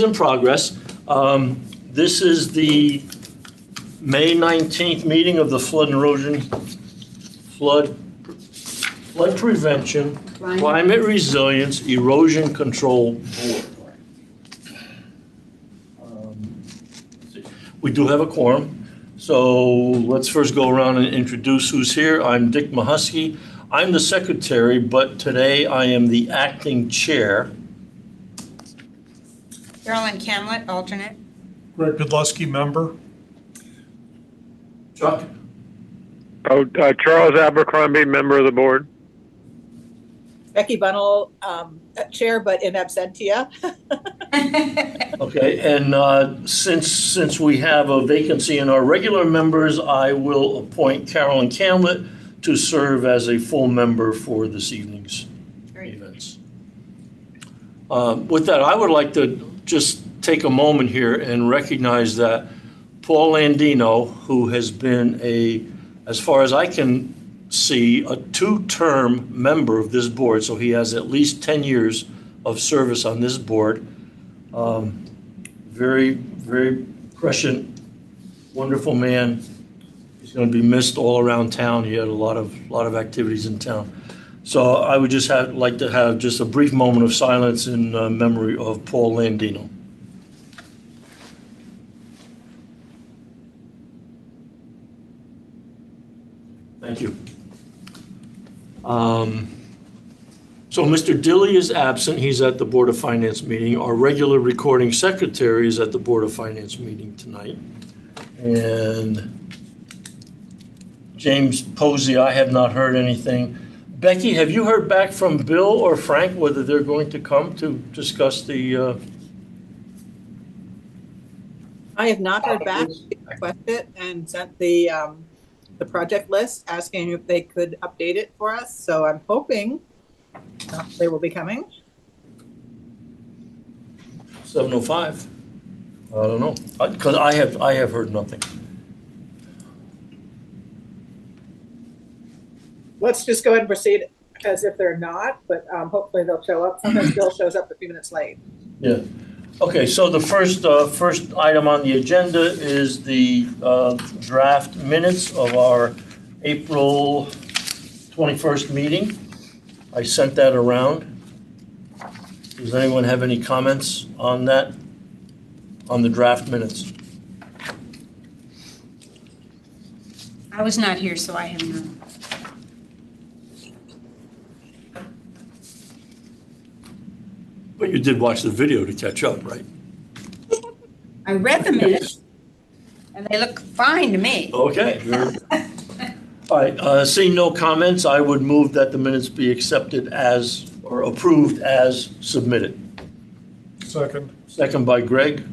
In progress. This is the May 19th meeting of the Flood and Erosion, Flood Prevention, Climate Resilience, Erosion Control Board. We do have a quorum, so let's first go around and introduce who's here. I'm Dick Mahusky. I'm the secretary, but today I am the acting chair. Carolyn Camlett, alternate. Greg Godleski, member. Chuck? Charles Abercrombie, member of the board. Becky Bunnell, chair, but in absentia. Okay, and since we have a vacancy in our regular members, I will appoint Carolyn Camlett to serve as a full member for this evening's events. With that, I would like to just take a moment here and recognize that Paul Landino, who has been as far as I can see, a two-term member of this board, so he has at least 10 years of service on this board. Very, very prescient, wonderful man. He's going to be missed all around town. He had a lot of activities in town. So I would just like to have just a brief moment of silence in memory of Paul Landino. Thank you. So Mr. Dilly is absent. He's at the Board of Finance meeting. Our regular recording secretary is at the Board of Finance meeting tonight. And James Posey, I have not heard anything. Becky, have you heard back from Bill or Frank whether they're going to come to discuss the? I have not heard back. We requested it and sent the project list asking if they could update it for us. So I'm hoping they will be coming. 7:05. I don't know, because I have heard nothing. Let's just go ahead and proceed as if they're not, but hopefully they'll show up. Sometimes Bill shows up a few minutes late. Yeah. Okay, so the first item on the agenda is the draft minutes of our April 21st meeting. I sent that around. Does anyone have any comments on that, on the draft minutes? I was not here, so I have none. But you did watch the video to catch up, right? I read the minutes, and they look fine to me. Okay. All right, seeing no comments, I would move that the minutes be accepted as, or approved as submitted. Second. Second by Greg.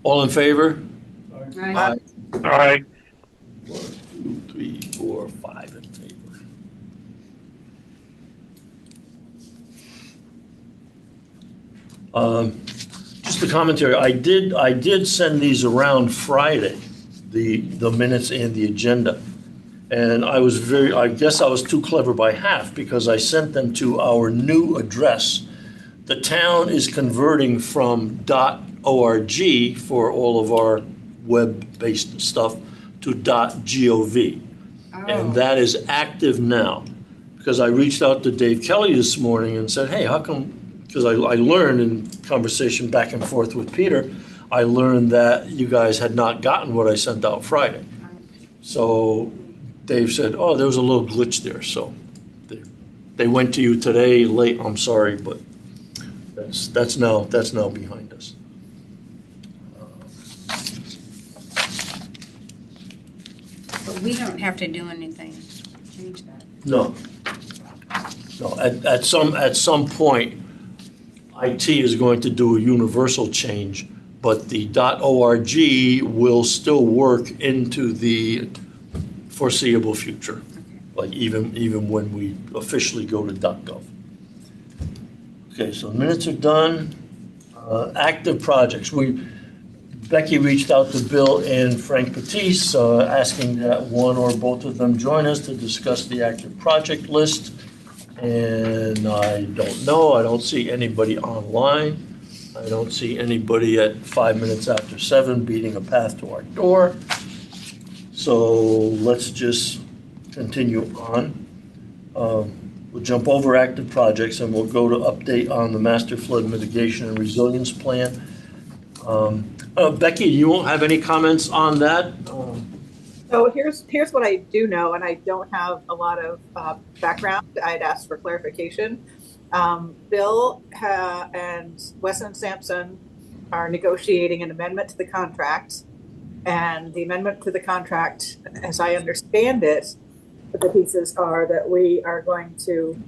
All in favor? Aye. Aye. 1, 2, 3, 4, 5 in favor. Just a commentary. I did send these around Friday, the minutes and the agenda. And I guess I was too clever by half because I sent them to our new address. The town is converting from .org for all of our web-based stuff to .gov. Oh. And that is active now. Because I reached out to Dave Kelly this morning and said, hey, how come? Because I learned in conversation back and forth with Peter, I learned that you guys had not gotten what I sent out Friday. So Dave said, oh, there was a little glitch there. So they went to you today late. I'm sorry, but that's now behind us. But we don't have to do anything to change that. No. At some point, IT is going to do a universal change, but the .org will still work into the foreseeable future, like even when we officially go to .gov. Okay, so the minutes are done. Active projects. Becky reached out to Bill and Frank Patisse, asking that one or both of them join us to discuss the active project list. And I don't know, I don't see anybody online. I don't see anybody at 5 minutes after 7 beating a path to our door. So let's just continue on. We'll jump over active projects and we'll go to update on the master flood mitigation and resilience plan. Becky, you won't have any comments on that? So here's what I do know, and I don't have a lot of background. I'd asked for clarification. Bill and Wesson and Sampson are negotiating an amendment to the contract. And the amendment to the contract, as I understand it, the pieces are that we are going to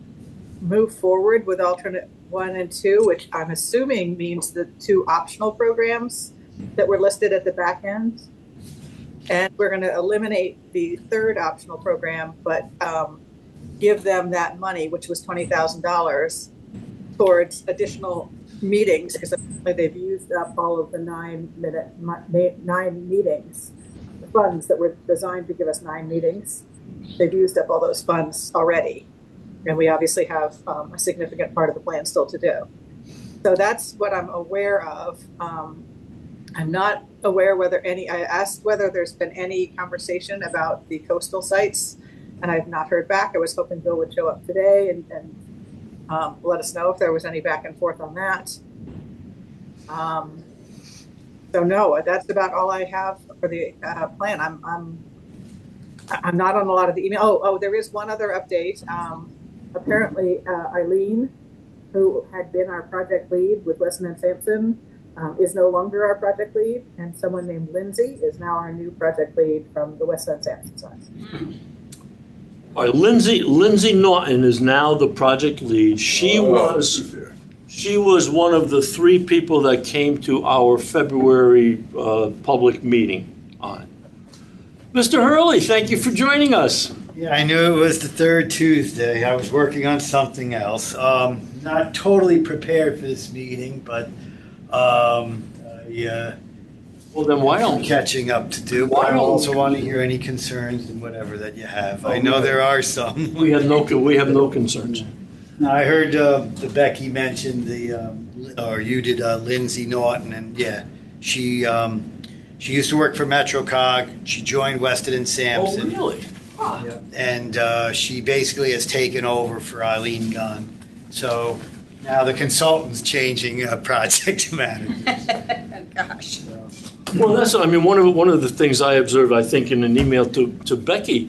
move forward with alternate 1 and 2, which I'm assuming means the 2 optional programs that were listed at the back end. And we're going to eliminate the 3rd optional program, but give them that money, which was $20,000, towards additional meetings, because they've used up all of the 9 meetings, the funds that were designed to give us 9 meetings. They've used up all those funds already. And we obviously have a significant part of the plan still to do. So that's what I'm aware of. I'm not aware I asked whether there's been any conversation about the coastal sites, and I've not heard back. I was hoping Bill would show up today and let us know if there was any back and forth on that. So no, that's about all I have for the plan. I'm not on a lot of the email. Oh, there is one other update. Apparently, Eileen, who had been our project lead with Wesson and Sampson, is no longer our project lead, and someone named Lindsay is now our new project lead from the Wesson and Sampson side. All right, Lindsay Norton is now the project lead. She was one of the 3 people that came to our February public meeting on it. Mr. Hurley, thank you for joining us. Yeah, I knew it was the 3rd Tuesday. I was working on something else. Not totally prepared for this meeting, but Well, then why I'm don't catching up to do. Why I don't- also want to hear any concerns and whatever that you have. I know there are some. we have no concerns? Now, I heard the Becky mentioned or you did Lindsay Norton, and yeah, she used to work for MetroCog. She joined Weston and Oh, Sampson. really? Ah, And she basically has taken over for Eileen Gunn. So now the consultant's changing project manager. Gosh. well, that's, I mean, one of the things I observed, I think, in an email to Becky,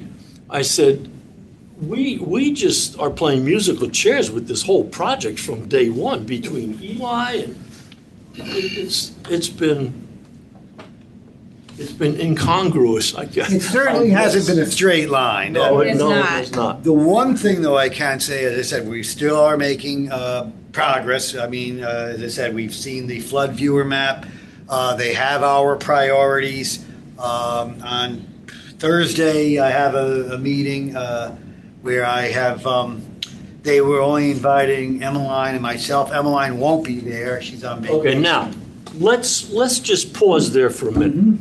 I said, we just are playing musical chairs with this whole project from day one between Eli and it's been incongruous, I guess. It certainly hasn't been a straight line. No, It is no, not. it's not. The one thing, though, I can say, as I said, we still are making progress. I mean, as I said, we've seen the flood viewer map. They have our priorities. On Thursday, I have a meeting where I have, they were only inviting Emmeline and myself. Emmeline won't be there. She's on vacation. Okay, now, let's just pause there for a minute.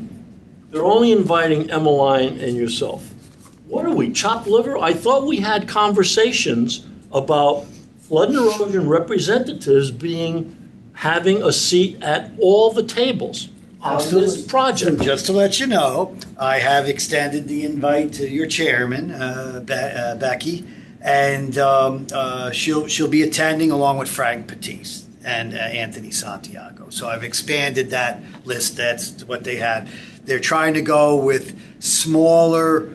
They're only inviting Emmeline and yourself. What are we, chopped liver? I thought we had conversations about flood and erosion representatives having a seat at all the tables on this project. Just to let you know, I have extended the invite to your chairman, Becky, and she'll be attending along with Frank Patisse and Anthony Santiago. So I've expanded that list. That's what they had. They're trying to go with smaller,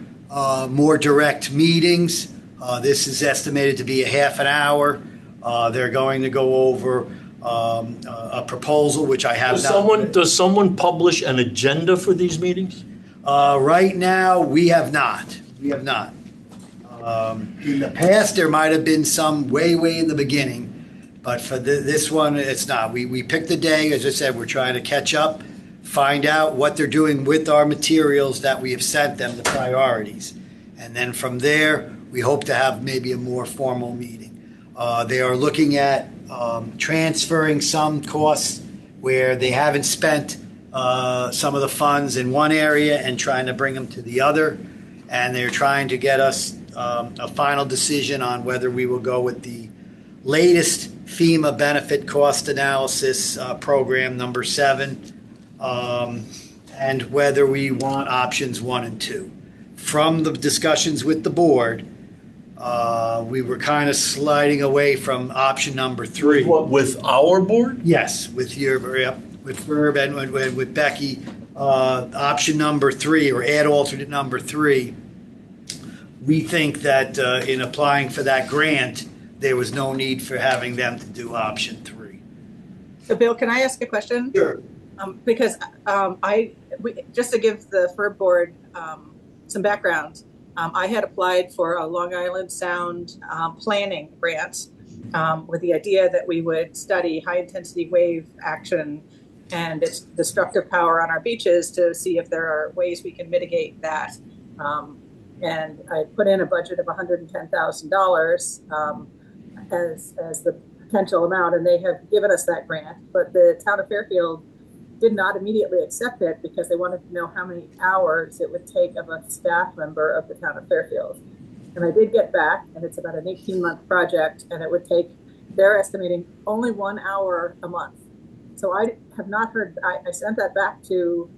more direct meetings. This is estimated to be a half an hour. They're going to go over a proposal, which I have Does someone publish an agenda for these meetings? Right now, we have not. We have not. In the past, there might have been some way in the beginning, but for this one, it's not. We picked the day. As I said, we're trying to catch up, find out what they're doing with our materials that we have sent them, the priorities. And then from there, we hope to have maybe a more formal meeting. They are looking at transferring some costs where they haven't spent some of the funds in one area and trying to bring them to the other. And they're trying to get us a final decision on whether we will go with the latest FEMA benefit cost analysis program number 7, and whether we want options 1 and 2. From the discussions with the board, we were kind of sliding away from option number 3. What, with our board? Yes, with your, yep, with Verb and with Becky, option number 3, or add alternate number 3. We think that in applying for that grant, there was no need for having them to do option 3. So Bill, can I ask a question? Sure. Because just to give the FERB board some background, I had applied for a Long Island Sound planning grant with the idea that we would study high-intensity wave action and its destructive power on our beaches to see if there are ways we can mitigate that. And I put in a budget of $110,000 as the potential amount, and they have given us that grant. But the town of Fairfield did not immediately accept it because they wanted to know how many hours it would take of a staff member of the town of Fairfield. And I did get back, and it's about an 18-month project, and it would take, they're estimating, only 1 hour a month. So I have not heard, I sent that back to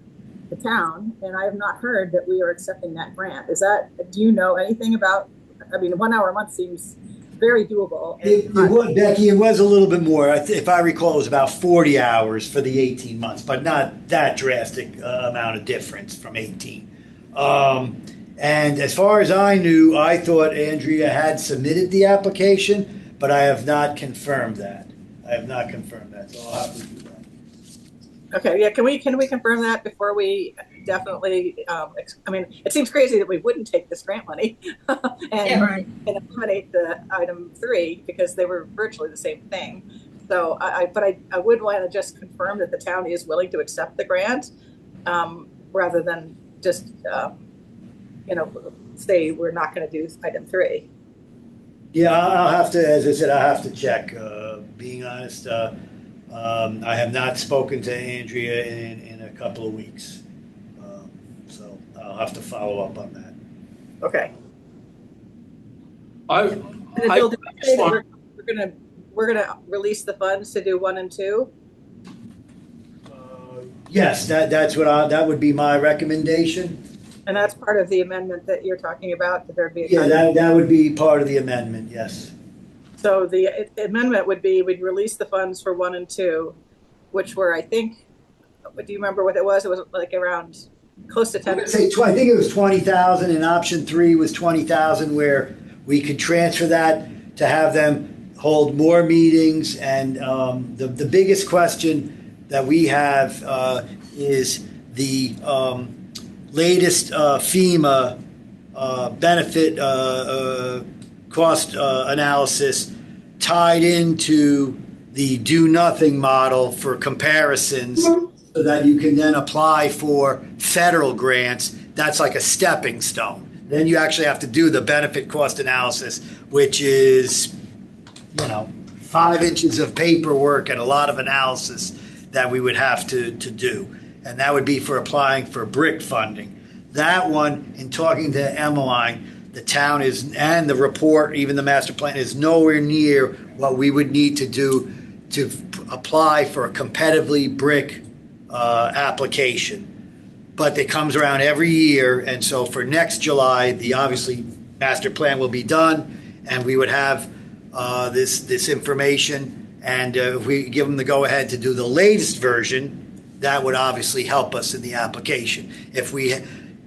the town, and I have not heard that we are accepting that grant. Is that, do you know anything about, I mean, 1 hour a month seems very doable. It was, Becky, it was a little bit more. If I recall, it was about 40 hours for the 18 months, but not that drastic amount of difference from 18. And as far as I knew, I thought Andrea had submitted the application, but I have not confirmed that. So I'll have to do that. Okay, yeah, can we confirm that before we definitely, I mean, it seems crazy that we wouldn't take this grant money and eliminate the item 3 because they were virtually the same thing. So I would want to just confirm that the town is willing to accept the grant rather than just, say we're not going to do item 3. Yeah, I'll have to, as I said, I'll have to check. Being honest, I have not spoken to Andrea in a couple of weeks. So I'll have to follow up on that. Okay. I Bill, did you say just that we're gonna release the funds to do 1 and 2? Yes, that would be my recommendation. And that's part of the amendment that you're talking about, that there'd be a. Yeah, that would be part of the amendment, yes. So the amendment would be, we'd release the funds for 1 and 2, which were, I think, do you remember what it was? It was like around close to 10. I think it was 20,000, and option 3 was 20,000, where we could transfer that to have them hold more meetings. And the biggest question that we have is the latest FEMA benefit cost analysis tied into the do nothing model for comparisons, so that you can then apply for federal grants. That's like a stepping stone. Then you actually have to do the benefit cost analysis, which is 5 inches of paperwork and a lot of analysis that we would have to do. And that would be for applying for BRIC funding. That one, in talking to Emmeline, the town is, and the report, even the master plan, is nowhere near what we would need to do to apply for a competitively BRIC application. But it comes around every year, and so for next July, the obviously master plan will be done, and we would have this information. And if we give them the go-ahead to do the latest version, that would obviously help us in the application. If we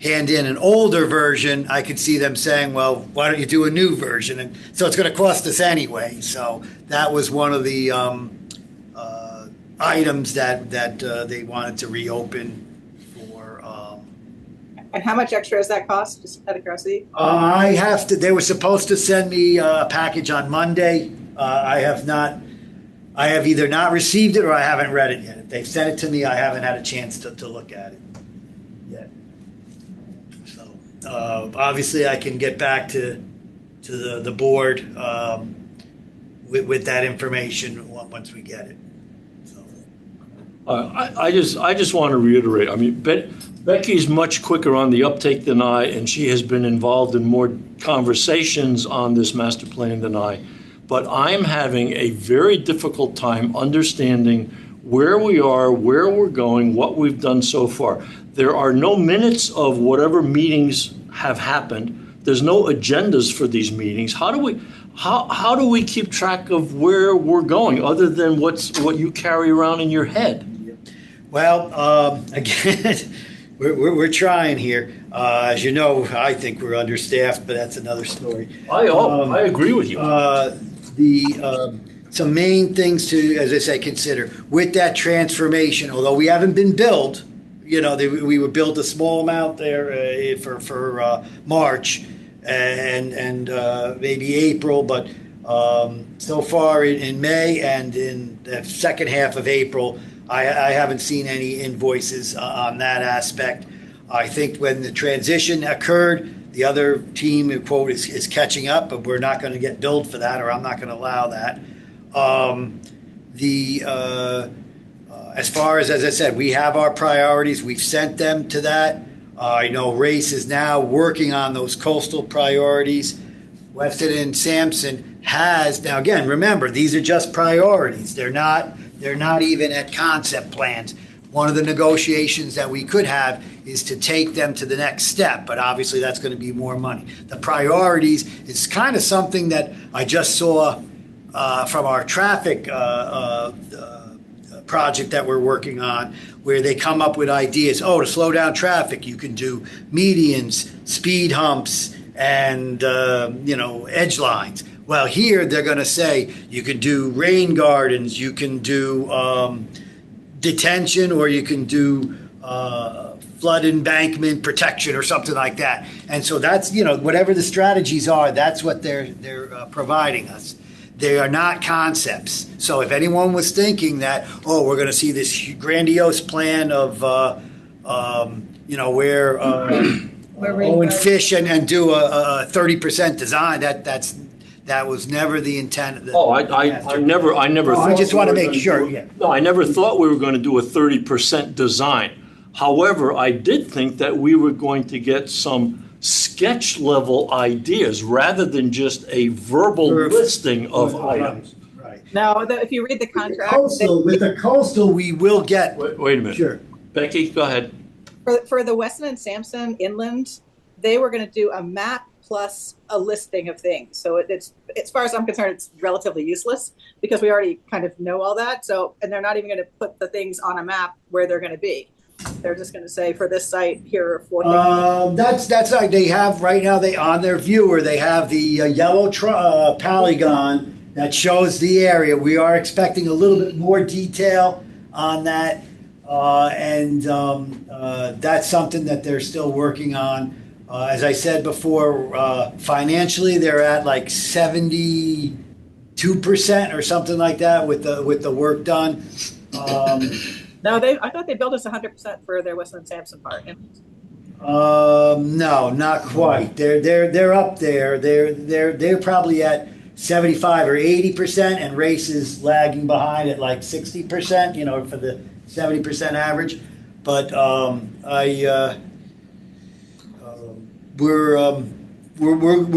hand in an older version, I could see them saying, well, why don't you do a new version? And so it's going to cost us anyway. So that was one of the items that they wanted to reopen for. And how much extra does that cost, just out of curiosity? They were supposed to send me a package on Monday. I have either not received it or I haven't read it yet. If they've sent it to me, I haven't had a chance to look at it yet. So obviously I can get back to the board with that information once we get it. So. I just want to reiterate. I mean, Becky's much quicker on the uptake than I, and she has been involved in more conversations on this master plan than I. but I'm having a very difficult time understanding where we are, where we're going, what we've done so far. There are no minutes of whatever meetings have happened. There's no agendas for these meetings. How do we keep track of where we're going other than what you carry around in your head? Well, again, we're trying here. As you know, I think we're understaffed, but that's another story. I agree with you. Some main things to, as I say, consider with that transformation. Although we haven't been billed, we were billed a small amount there for March and maybe April, but so far in May and in the second half of April, I haven't seen any invoices on that aspect. I think when the transition occurred, the other team, quote, is catching up, but we're not going to get billed for that, or I'm not going to allow that. As far as I said, we have our priorities. We've sent them to that. I know Race is now working on those coastal priorities. Weston and Sampson has, now again, remember, these are just priorities. They're not even at concept plans. One of the negotiations that we could have is to take them to the next step, but obviously that's going to be more money. The priorities is kind of something that I just saw from our traffic project that we're working on, where they come up with ideas. To slow down traffic, you can do medians, speed humps, and edge lines. Well, here they're going to say you can do rain gardens, you can do detention, or you can do flood embankment protection or something like that. And so that's, whatever the strategies are, that's what they're providing us. They are not concepts. So if anyone was thinking that, we're going to see this grandiose plan of, where Owen fish and do a 30% design, that was never the intent. I never thought. I just want to make sure. Yeah. No, I never thought we were going to do a 30% design. However, I did think that we were going to get some sketch level ideas rather than just a verbal listing of items. Right. Now, if you read the contract, With the coastal, we will get. Wait a minute. Sure. Becky, go ahead. for the Weston and Sampson inland, they were going to do a map plus a listing of things. So it's, as far as I'm concerned, it's relatively useless because we already kind of know all that. So, and they're not even going to put the things on a map where they're going to be. They're just going to say, for this site, here are 4 things. That's like they have right now. They on their viewer they have the yellow polygon that shows the area. We are expecting a little bit more detail on that, and that's something that they're still working on. As I said before, financially they're at like 72% or something like that with the work done. No, I thought they billed us 100% for their Weston and Sampson part. No, not quite. They're up there. They're probably at 75 or 80%, and Race is lagging behind at like 60%. For the 70% average. But we're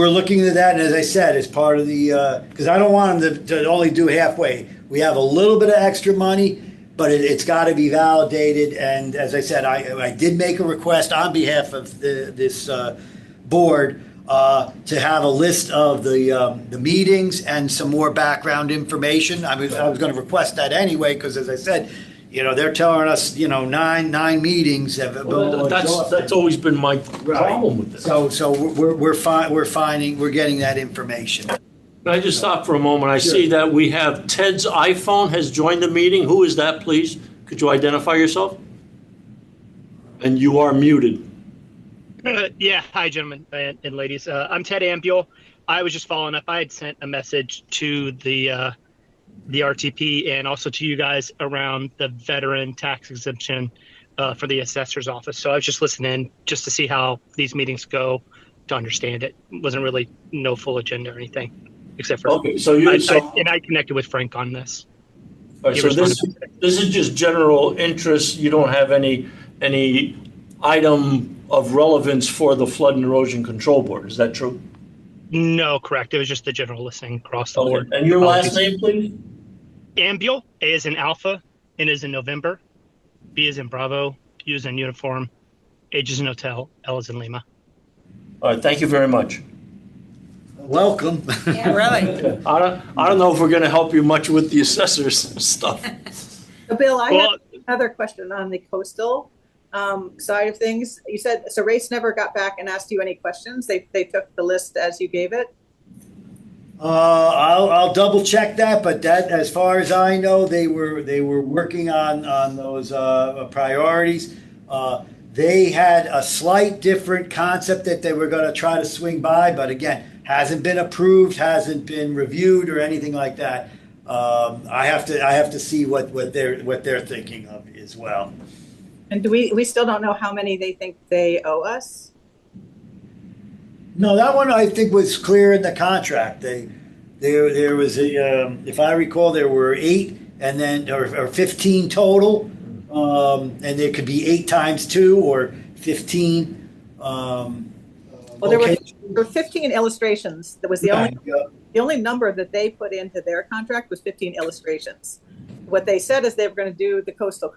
looking into that, and as I said, as part of the because I don't want them to only do halfway. We have a little bit of extra money, but it's got to be validated. And as I said, I did make a request on behalf of this board to have a list of the meetings and some more background information. I was going to request that anyway because, as I said, they're telling us, 9 meetings have been. That's always been my problem with this. So we're getting that information. Can I just stop for a moment? I see that we have Ted's iPhone has joined the meeting. Who is that, please? Could you identify yourself? And you are muted. Yeah, hi, gentlemen and ladies. I'm Ted Ambuel. I was just following up. I had sent a message to the RTP and also to you guys around the veteran tax exemption for the assessor's office. So I was just listening just to see how these meetings go, to understand it. It wasn't really no full agenda or anything, except for okay. So I connected with Frank on this. Right, so this is just general interest. You don't have any item of relevance for the Flood and Erosion Control Board. Is that true? No, correct. It was just the general listing across the Okay, board. and your last Apologies. name, please? Ambiel, A is in Alpha, N is in November, B is in Bravo, U is in Uniform, H is in Hotel, L is in Lima. All right, thank you very much. Welcome. Yeah, really. I don't know if we're gonna help you much with the assessors stuff. So Bill, I Well, have another question on the coastal side of things. You said, so Race never got back and asked you any questions? They took the list as you gave it? I'll double check that, but that, as far as I know, they were working on those priorities. They had a slight different concept that they were going to try to swing by, but again, hasn't been approved, hasn't been reviewed, or anything like that. I have to see what they're thinking of as well. And do we still don't know how many they think they owe us? No, that one I think was clear in the contract. There was if I recall, there were 8 and then or 15 total, and there could be 8 times 2 or 15. Well, there were 15 illustrations. That was the only number that they put into their contract was 15 illustrations. What they said is they were going to do the coastal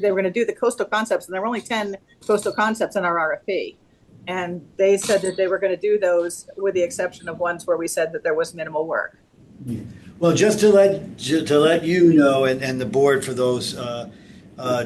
they were going to do the coastal concepts, and there were only 10 coastal concepts in our RFP. And they said that they were going to do those with the exception of ones where we said that there was minimal work. Well, just to let you know, and the board for those,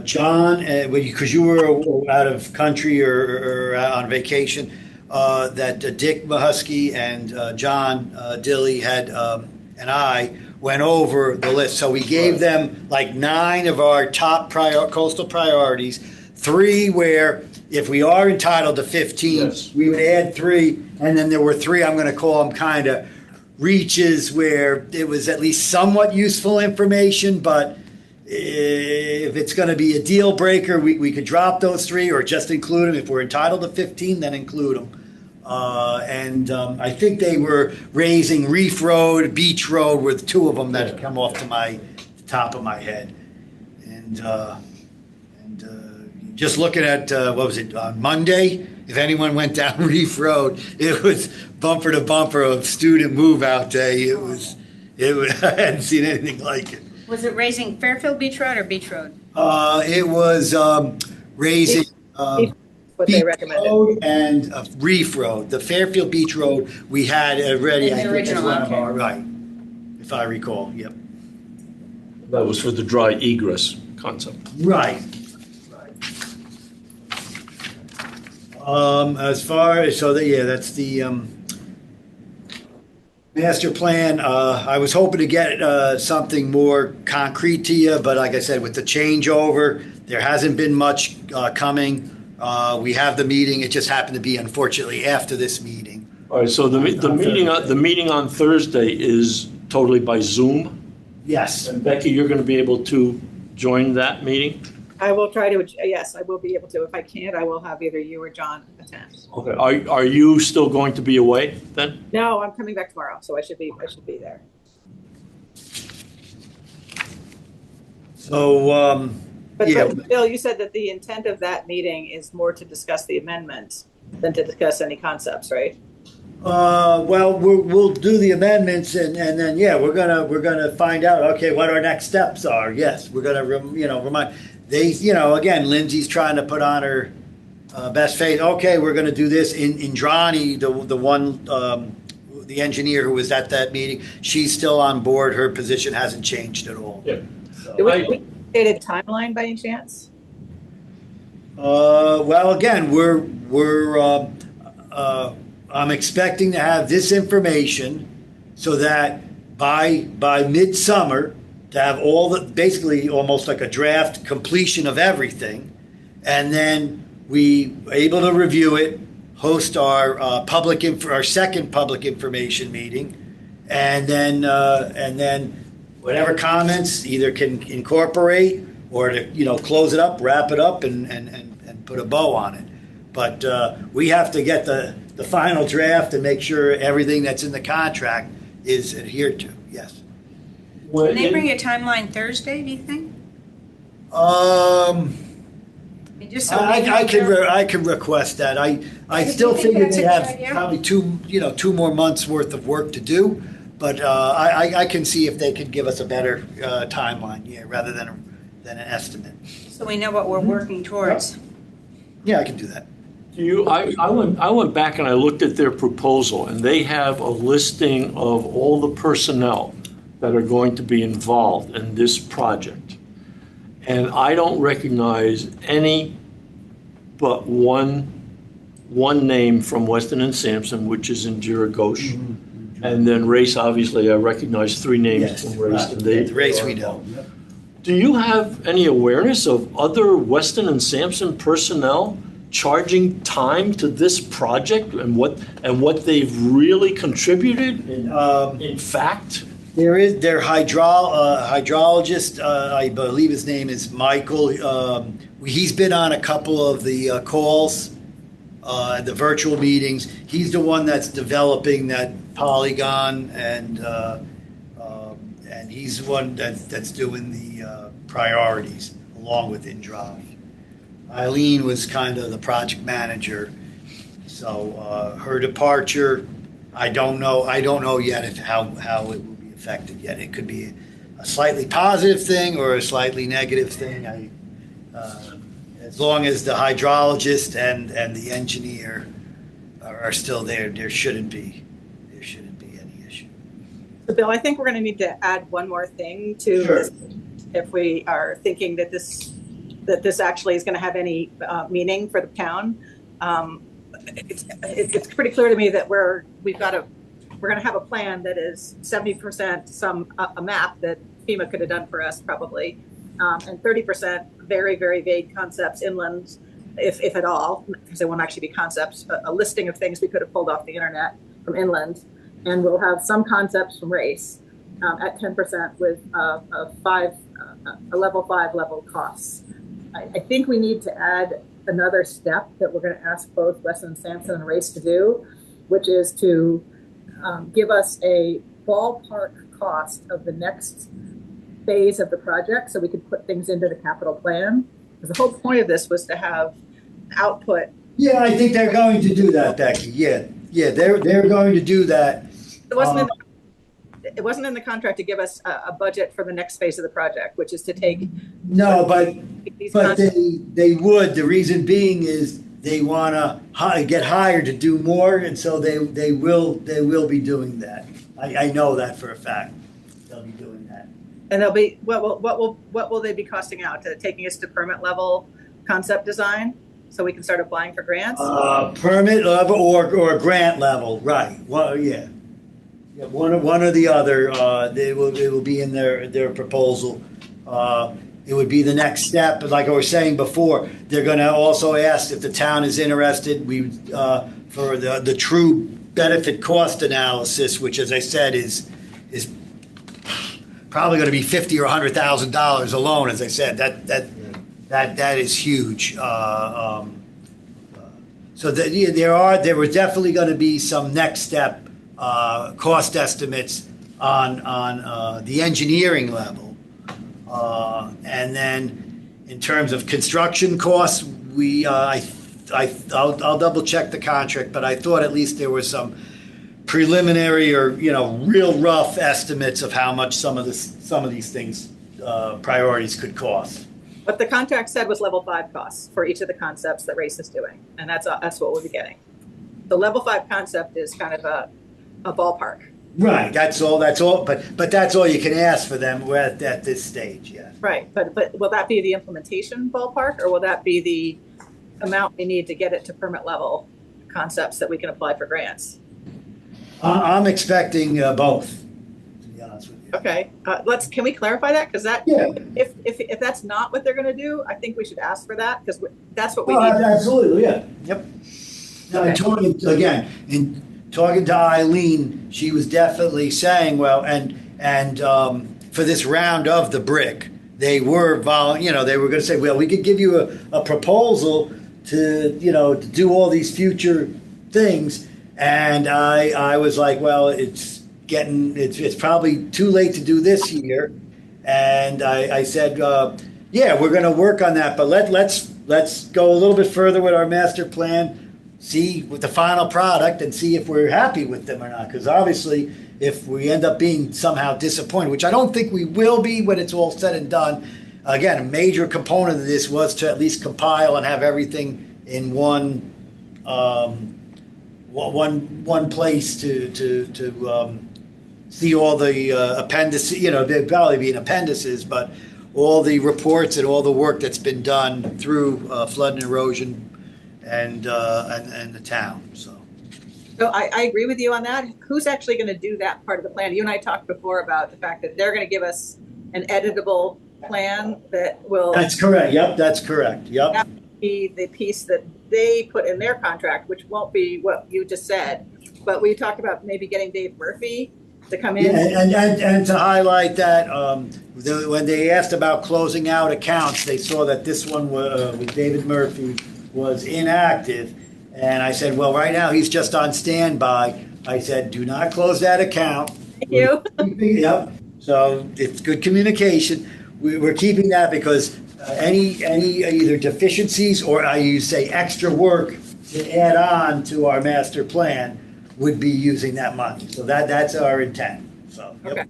John, because you were out of country or on vacation, that Dick Mahusky and John Dilly had and I went over the list. So we gave them like 9 of our top coastal priorities, 3 where if we are entitled to 15, Yes. we would add 3, and then there were 3, I'm going to call them kind of reaches, where it was at least somewhat useful information, but if it's going to be a deal breaker, we could drop those 3 or just include them. If we're entitled to 15, then include them. I think they were raising Reef Road, Beach Road, with 2 of them that come off to my top of my head. And just looking at, what was it, on Monday, if anyone went down Reef Road, it was bumper to bumper of student move out day. It was I hadn't seen anything like it. Was it raising Fairfield Beach Road or Beach Road? It was raising What they Beach recommended. Road and Reef Road. The Fairfield Beach Road we had already. In the I think, as original, one of okay. our, right, if I recall. Yep. That was for the dry egress concept. Right. As far as that's the master plan. I was hoping to get something more concrete to you, but like I said, with the changeover, there hasn't been much coming. We have the meeting. It just happened to be, unfortunately, after this meeting. All right, so the meeting on Thursday is totally by Zoom? Yes. And Becky, you're going to be able to join that meeting? I will try to, yes, I will be able to. If I can't, I will have either you or John attend. Okay, are you still going to be away then? No, I'm coming back tomorrow, so I should be there. So, But Bill, you said that the intent of that meeting is more to discuss the amendments than to discuss any concepts, right? well, we'll do the amendments, and then we're gonna find out, okay, what our next steps are. Yes, we're gonna remind they, again, Lindsay's trying to put on her best face. Okay, we're gonna do this. Indrani, the one the engineer who was at that meeting, she's still on board. Her position hasn't changed at all. Yeah. Do we stated timeline by any chance? Well, again, I'm expecting to have this information so that by midsummer, to have basically almost like a draft completion of everything, and then we able to review it, host our our second public information meeting, and then whatever comments either can incorporate or to close it up, wrap it up, and put a bow on it. But we have to get the final draft and make sure everything that's in the contract is adhered to. Yes. Can they bring a timeline Thursday, do you think? Um, just so we know I can, where- I can request that. I Do you still think figure that's they a have good idea? probably 2 more months worth of work to do. But I can see if they could give us a better timeline, yeah, rather than an estimate. So we know what we're working towards. Yeah, I can do that. I went back and I looked at their proposal, and they have a listing of all the personnel that are going to be involved in this project. And I don't recognize any but one name from Weston and Sampson, which is Indira Ghosh. And then race, obviously, I recognize 3 names Yes, from race. right. And they The race are we know. involved. Do you have any awareness of other Weston and Sampson personnel charging time to this project and what they've really contributed in fact? There is their hydrologist, I believe his name is Michael. He's been on a couple of the calls, the virtual meetings. He's the one that's developing that polygon, and he's the one that's doing the priorities along with InDrive. Eileen was kind of the project manager, so her departure, I don't know yet how it will be affected yet. It could be a slightly positive thing or a slightly negative thing. As long as the hydrologist and the engineer are still there shouldn't be any issue. So Bill, I think we're going to need to add one more thing to Sure. this, if we are thinking that this actually is going to have any meaning for the town. It's pretty clear to me that we're going to have a plan that is 70% a map that FEMA could have done for us probably, and 30% very, very vague concepts inland, if at all, because they won't actually be concepts, a listing of things we could have pulled off the internet from inland. And we'll have some concepts from race at 10% with a level 5 level costs. I think we need to add another step that we're going to ask both Weston and Sampson and Race to do, which is to give us a ballpark cost of the next phase of the project so we could put things into the capital plan. Because the whole point of this was to have output. Yeah, I think they're going to do that, Becky. Yeah, they're going to do that. It wasn't in the contract to give us a budget for the next phase of the project, which is to take. No, but these But concepts. they would. The reason being is they want to get hired to do more, and so they will be doing that. I know that for a fact. They'll be doing that. And they'll be what will they be costing out? Taking us to permit level concept design, so we can start applying for grants. Permit level or grant level, right? Well, yeah, one or the other. It will be in their proposal. It would be the next step, but like I was saying before, they're going to also ask if the town is interested. For the true benefit cost analysis, which, as I said, is probably going to be $50,000 or $100,000 alone. As I said, that is huge. So there were definitely going to be some next step cost estimates on the engineering level. And then in terms of construction costs, I'll double check the contract, but I thought at least there was some preliminary or real rough estimates of how much some of these things priorities could cost. What the contract said was level 5 costs for each of the concepts that Race is doing, and that's what we'll be getting. The level 5 concept is kind of a ballpark. Right, that's all. But that's all you can ask for them. We're at this stage, yeah. Right, but will that be the implementation ballpark, or will that be the amount we need to get it to permit level concepts that we can apply for grants? I'm expecting both, to be honest with you. Okay, can we clarify that? Because Yeah. if that's not what they're going to do, I think we should ask for that, because that's what we Oh, need. absolutely, yeah. Yep. Now, Okay. talking to Eileen, she was definitely saying, well, and for this round of the brick, they were they were going to say, well, we could give you a proposal to do all these future things, and I was like, well, it's probably too late to do this year, and I said, yeah, we're going to work on that, but let's let's go a little bit further with our master plan, see with the final product and see if we're happy with them or not. Because obviously, if we end up being somehow disappointed, which I don't think we will be when it's all said and done, again, a major component of this was to at least compile and have everything in one place to see all the appendices. You know, there'd probably be an appendices, but all the reports and all the work that's been done through flood and erosion and the town. So I agree with you on that. Who's actually going to do that part of the plan? You and I talked before about the fact that they're going to give us an editable plan that will. that's correct. Yep, that's correct. Yep. That would be the piece that they put in their contract, which won't be what you just said. But we talked about maybe getting Dave Murphy to come in. Yeah, and to highlight that, when they asked about closing out accounts, they saw that this one with David Murphy was inactive. And I said, well, right now he's just on standby. I said, do not close that account. Thank you. Yep. So it's good communication. We're keeping that because any either deficiencies or I say extra work to add on to our master plan would be using that money. So that's our intent. So yep. Okay.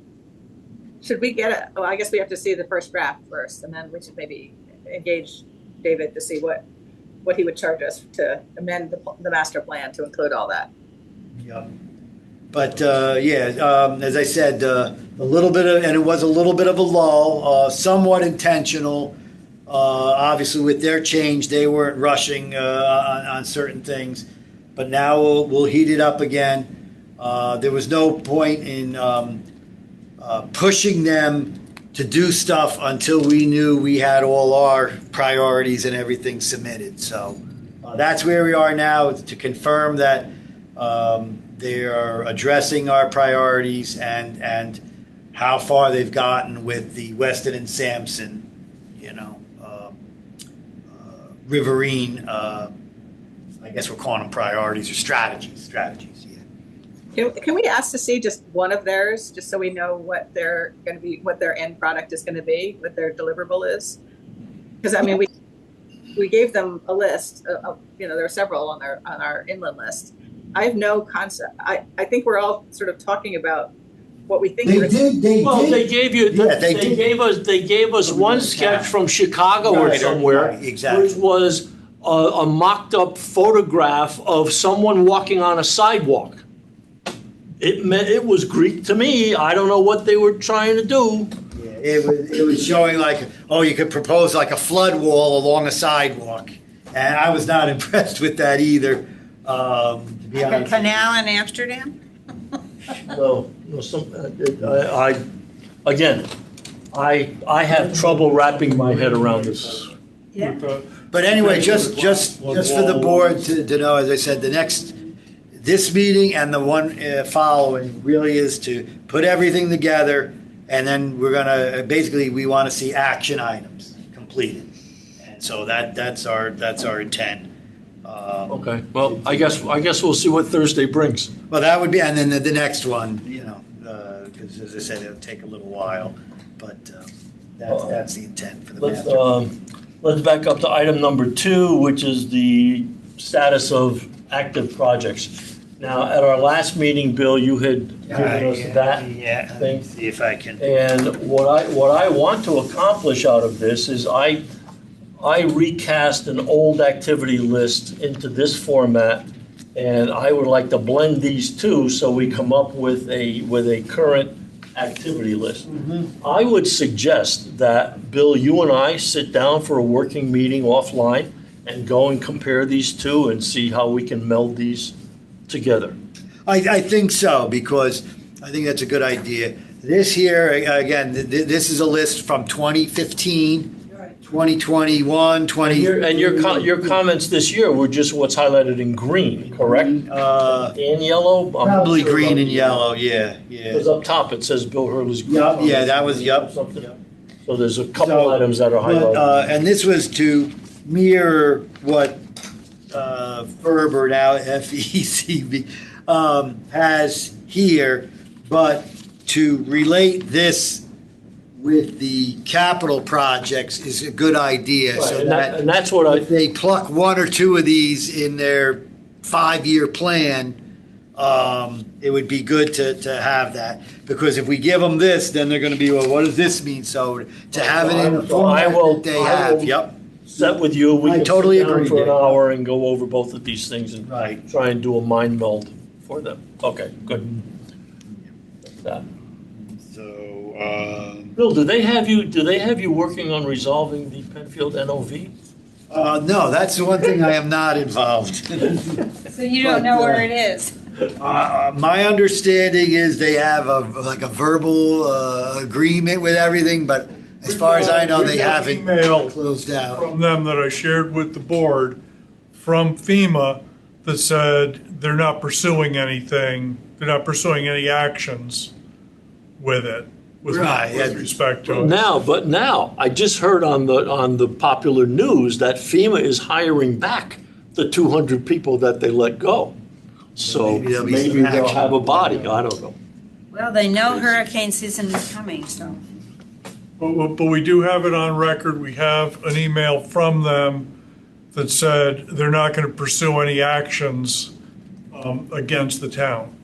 Should we get it? Oh, I guess we have to see the first draft first, and then we should maybe engage David to see what he would charge us to amend the master plan to include all that. Yeah. But as I said, a little bit of, and it was a little bit of a lull, somewhat intentional. Obviously, with their change, they weren't rushing on certain things. But now we'll heat it up again. There was no point in pushing them to do stuff until we knew we had all our priorities and everything submitted. So that's where we are now, to confirm that they are addressing our priorities and how far they've gotten with the Weston and Sampson, Riverine. I guess we're calling them priorities or strategies. Yeah. Can we ask to see just one of theirs, just so we know what they're going to be, what their end product is going to be, what their deliverable is? Because I mean, we gave them a list. There are several on our inland list. I have no concept. I think we're all sort of talking about what we think. They did. They gave you. Yeah, they gave us one sketch from Chicago or somewhere, right, exactly. which was a mocked-up photograph of someone walking on a sidewalk. It was Greek to me. I don't know what they were trying to do. Yeah, it was showing like, you could propose like a flood wall along a sidewalk, and I was not impressed with that either. To be Like a honest. canal in Amsterdam? No, I have trouble wrapping my head around this. Yeah. But anyway, just for the board to know, as I said, this meeting and the one following really is to put everything together, and then we're gonna we want to see action items completed, and so that's our intent. Okay, well, I guess we'll see what Thursday brings. Well, that would be, and then the next one, because as I said, it'll take a little while, but that's the intent for the master. Let's back up to item number 2, which is the status of active projects. Now, at our last meeting, Bill, you had given us that thing. See if I can. And what I want to accomplish out of this is I recast an old activity list into this format, and I would like to blend these two so we come up with a current activity list. Mm-hmm. I would suggest that, Bill, you and I sit down for a working meeting offline and go and compare these two and see how we can meld these together. I think so, because I think that's a good idea. This here, again, this is a list from 2015. 2021, 20. And your comments this year were just what's highlighted in green, correct? And yellow? I'm not Probably sure green about and the- yellow, yeah. Because up top it says Bill Hurley's. Yup, yeah, that was, yup. Something. So there's a couple items that are But, highlighted. and this was to mirror what Ferber, now FECB, has here, but to relate this with the capital projects is a good idea. So And that's what if they pluck one or two of these in their 5-year plan, it would be good to have that. Because if we give them this, then they're going to be, well, what does this mean? So to have it in the format that they have, yep. set with you. We I can totally sit down agree, for an Dick. hour and go over both of these things and Right. try and do a mind meld for them. Okay, good. That. So, Bill, do they have you working on resolving the Penfield NOV? no, that's the one thing I am not involved. So you don't know where it is? My understanding is they have a verbal agreement with everything, but as far as I know, they haven't Email closed out. from them that I shared with the board from FEMA that said they're not pursuing anything, they're not pursuing any actions with it, with Right, with yeah. respect to it. Now, I just heard on the popular news that FEMA is hiring back the 200 people that they let go. So Maybe there'll be maybe some they'll action. have a body, I don't know. Well, they know hurricane season is coming, so. But we do have it on record. We have an email from them that said they're not going to pursue any actions against the town.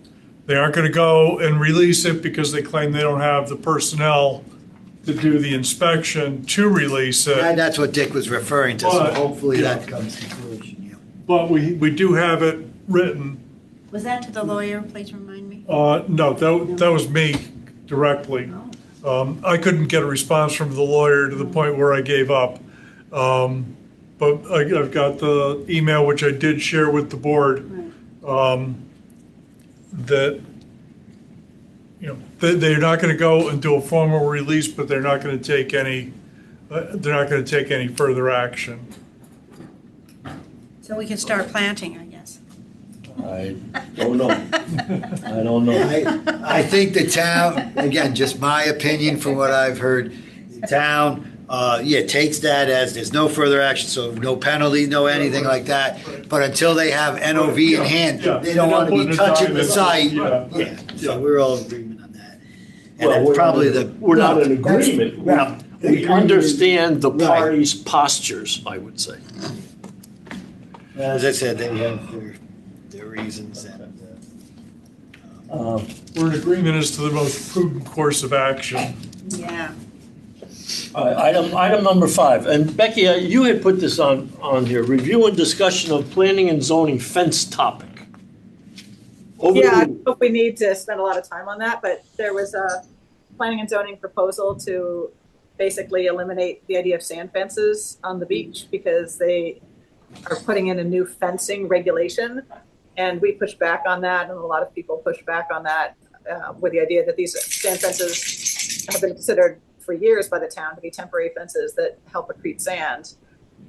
They aren't going to go and release it because they claim they don't have the personnel to do the inspection to release it. And that's what Dick was referring to, so But, hopefully yeah. that comes to fruition. Yeah. But we do have it written. Was that to the lawyer? Please remind me. No, that was me directly. I couldn't get a response from the lawyer to the point where I gave up. But I've got the email, which I did share with the board, that, you know, they're not going to go and do a formal release, but they're not going to take any further action. So we can start planting, I guess. I don't know. I don't know. I think the town, again, just my opinion from what I've heard, the town, takes that as there's no further action, so no penalty, no anything like that. But until they have NOV in hand, they don't want to be touching the site. Yeah, so we're all in agreement on that. And Well, that's probably the. We're not in agreement. Well, We understand the Right. parties' postures, I would say. As I said, they have their reasons and. We're in agreement as to the most prudent course of action. Yeah. Item number 5, and Becky, you had put this on here, review and discussion of planning and zoning fence topic. Over Yeah, I to don't know if we need to spend a lot of time on that, but there was a planning and zoning proposal to basically eliminate the idea of sand fences on the beach because they are putting in a new fencing regulation. And we pushed back on that, and a lot of people pushed back on that with the idea that these sand fences have been considered for years by the town to be temporary fences that help accrete sand.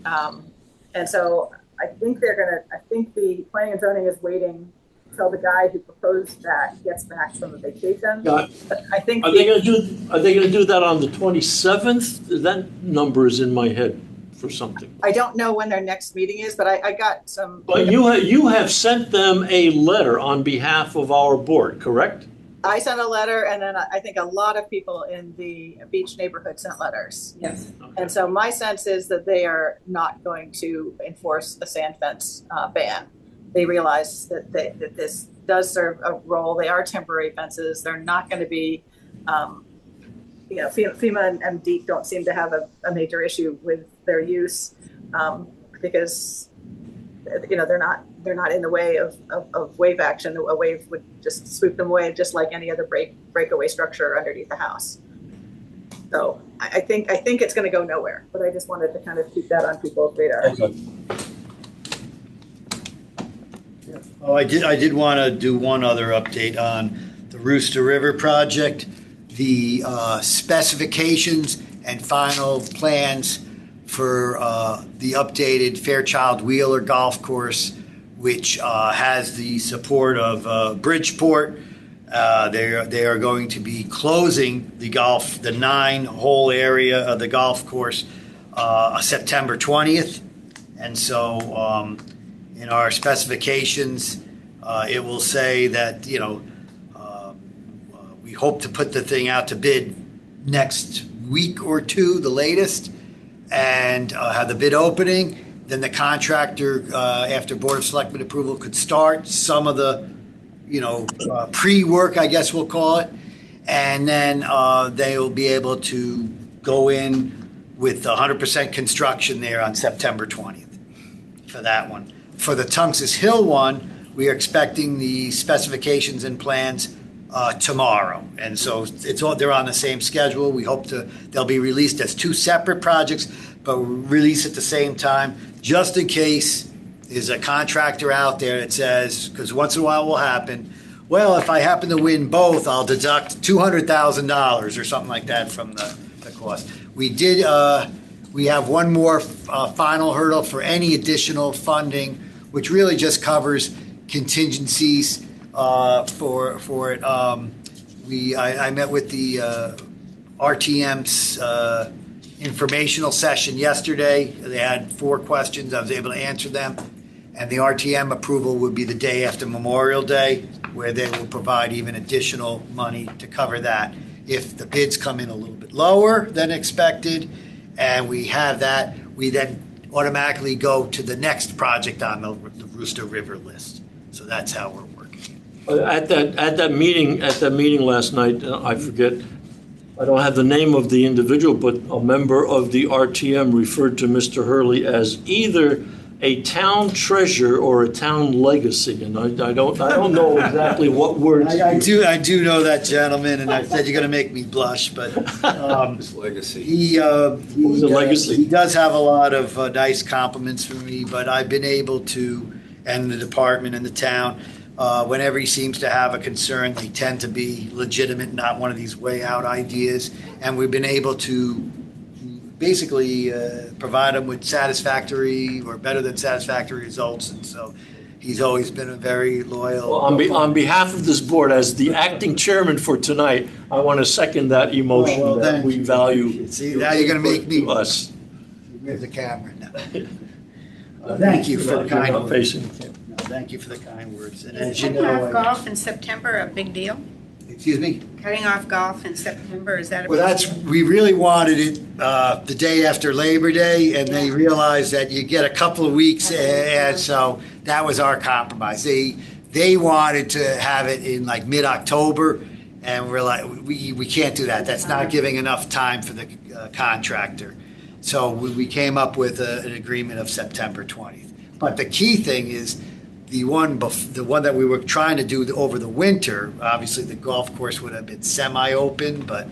And so I think the planning and zoning is waiting until the guy who proposed that gets back from a vacation. Got- But I think Are they gonna do that on the 27th? That number is in my head for something. I don't know when their next meeting is, but I got some. But you have sent them a letter on behalf of our board, correct? I sent a letter, and then I think a lot of people in the beach neighborhood sent letters. Yes. And so my sense is that they are not going to enforce a sand fence ban. They realize that this does serve a role. They are temporary fences. They're not going to be, FEMA and DEEP don't seem to have a major issue with their use because, they're not in the way of wave action. A wave would just sweep them away, just like any other breakaway structure underneath the house. So I think it's going to go nowhere. But I just wanted to kind of keep that on people's radar. Okay. Oh, I did want to do one other update on the Rooster River project. The specifications and final plans for the updated Fairchild Wheeler Golf Course, which has the support of Bridgeport. They are going to be closing the 9-hole area of the golf course September 20th. And so in our specifications, it will say that, we hope to put the thing out to bid next week or two, the latest, and have the bid opening. Then the contractor, after Board of Selectmen approval, could start some of the, pre-work, I guess we'll call it. And then they will be able to go in with 100% construction there on September 20th for that one. For the Tungus Hill one, we are expecting the specifications and plans tomorrow. And so they're on the same schedule. We hope they'll be released as two separate projects, but we'll release at the same time, just in case there's a contractor out there that says, because once in a while will happen, well, if I happen to win both, I'll deduct $200,000 or something like that from the cost. We have one more final hurdle for any additional funding, which really just covers contingencies for it. I met with the RTM's informational session yesterday. They had 4 questions. I was able to answer them. And the RTM approval would be the day after Memorial Day, where they will provide even additional money to cover that. If the bids come in a little bit lower than expected, and we have that, we then automatically go to the next project on the Rooster River list. So that's how we're working. At that meeting last night, I forget, I don't have the name of the individual, but a member of the RTM referred to Mr. Hurley as either a town treasure or a town legacy, and I don't know exactly what words. I do know that gentleman, and I said you're going to make me blush, but His legacy. he legacy? He does have a lot of nice compliments for me, but I've been able to, and the department and the town, whenever he seems to have a concern, they tend to be legitimate, not one of these way out ideas, and we've been able to basically provide them with satisfactory or better than satisfactory results. And so he's always been a very loyal. Well, on behalf of this board, as the acting chairman for tonight, I want to second that emotion that we value. See, now you're going to make me. To us. Where's the camera now? Thank you for the kind Not words. facing. No, thank you for the kind words. And Is as you cutting off know, golf in September a big deal? excuse me? Cutting off golf in September, is that a Well, big deal? we really wanted it the day after Labor Day, and they realized that you get a couple of weeks, and so that was our compromise. They wanted to have it in like mid-October, and we're like, we can't do that. That's not giving enough time for the contractor. So we came up with an agreement of September 20th. But the key thing is, the one that we were trying to do over the winter, obviously the golf course would have been semi-open, but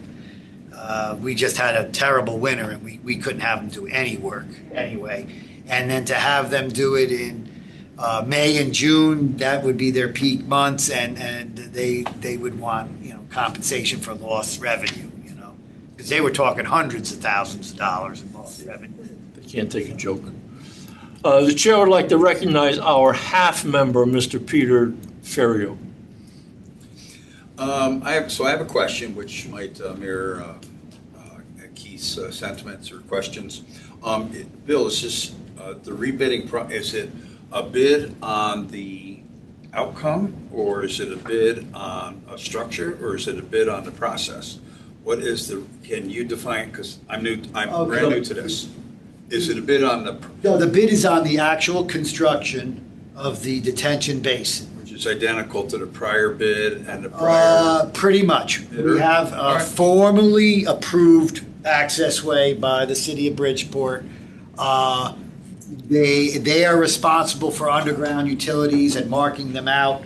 we just had a terrible winter and we couldn't have them do any work anyway. And then to have them do it in May and June, that would be their peak months, and they would want compensation for lost revenue, because they were talking hundreds of thousands of dollars in lost revenue. They can't take a joke. The chair would like to recognize our half member, Mr. Peter Ferrio. I have a question which might mirror Keith's sentiments or questions. Bill, is this the rebidding? Is it a bid on the outcome, or is it a bid on a structure, or is it a bid on the process? What is can you define? Because I'm brand new to this. Is it a bid on the? No, the bid is on the actual construction of the detention basin. Which is identical to the prior bid and the prior. Pretty much. Bidder? We have a All right. formally approved accessway by the city of Bridgeport. They are responsible for underground utilities and marking them out.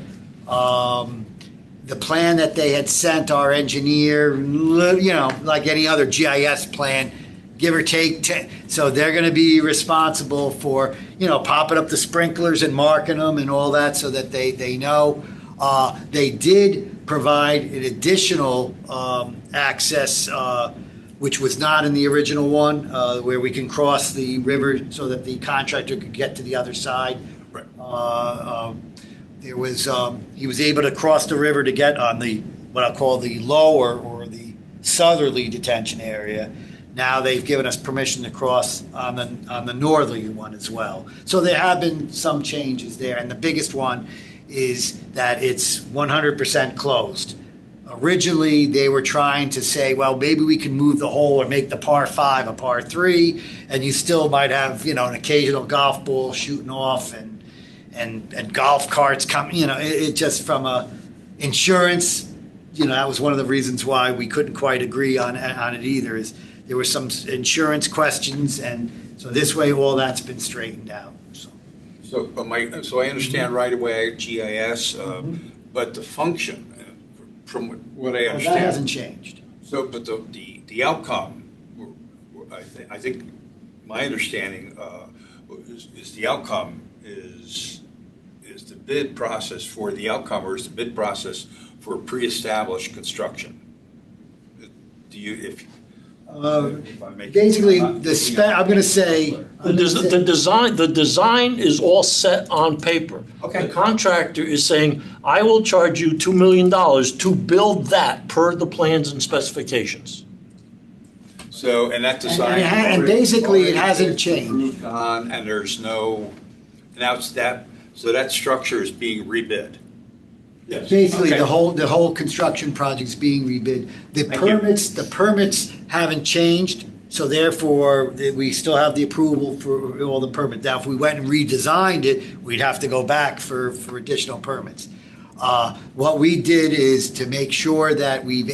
The plan that they had sent our engineer, like any other GIS plan, give or take 10. So they're going to be responsible for, popping up the sprinklers and marking them and all that so that they know. They did provide an additional access, which was not in the original one, where we can cross the river so that the contractor could get to the other side. Right. There was he was able to cross the river to get on the what I'll call the lower or the southerly detention area. Now they've given us permission to cross on the northerly one as well. So there have been some changes there, and the biggest one is that it's 100% closed. Originally, they were trying to say, well, maybe we can move the hole or make the par 5 a par 3, and you still might have, an occasional golf ball shooting off and golf carts coming, it just from a insurance, that was one of the reasons why we couldn't quite agree on it either, is there were some insurance questions, and so this way all that's been straightened out. So I understand right away GIS, but the function, from what I That understand. hasn't changed. So, but the outcome, I think my understanding is the outcome is the bid process for the outcome, or is the bid process for pre-established construction? Do you, if I make Basically, I'm not the picking spec, up- I'm going to say. The design is all set on paper. Okay. The contractor is saying, I will charge you $2 million to build that per the plans and specifications. So, and that design. And basically, it hasn't changed. Approved on, and there's no, now it's that, so that structure is being rebid. Basically, Okay. the whole construction project's being rebid. The permits haven't changed, so therefore, we still have the approval for all the permits. Now, if we went and redesigned it, we'd have to go back for additional permits. What we did is to make sure that we've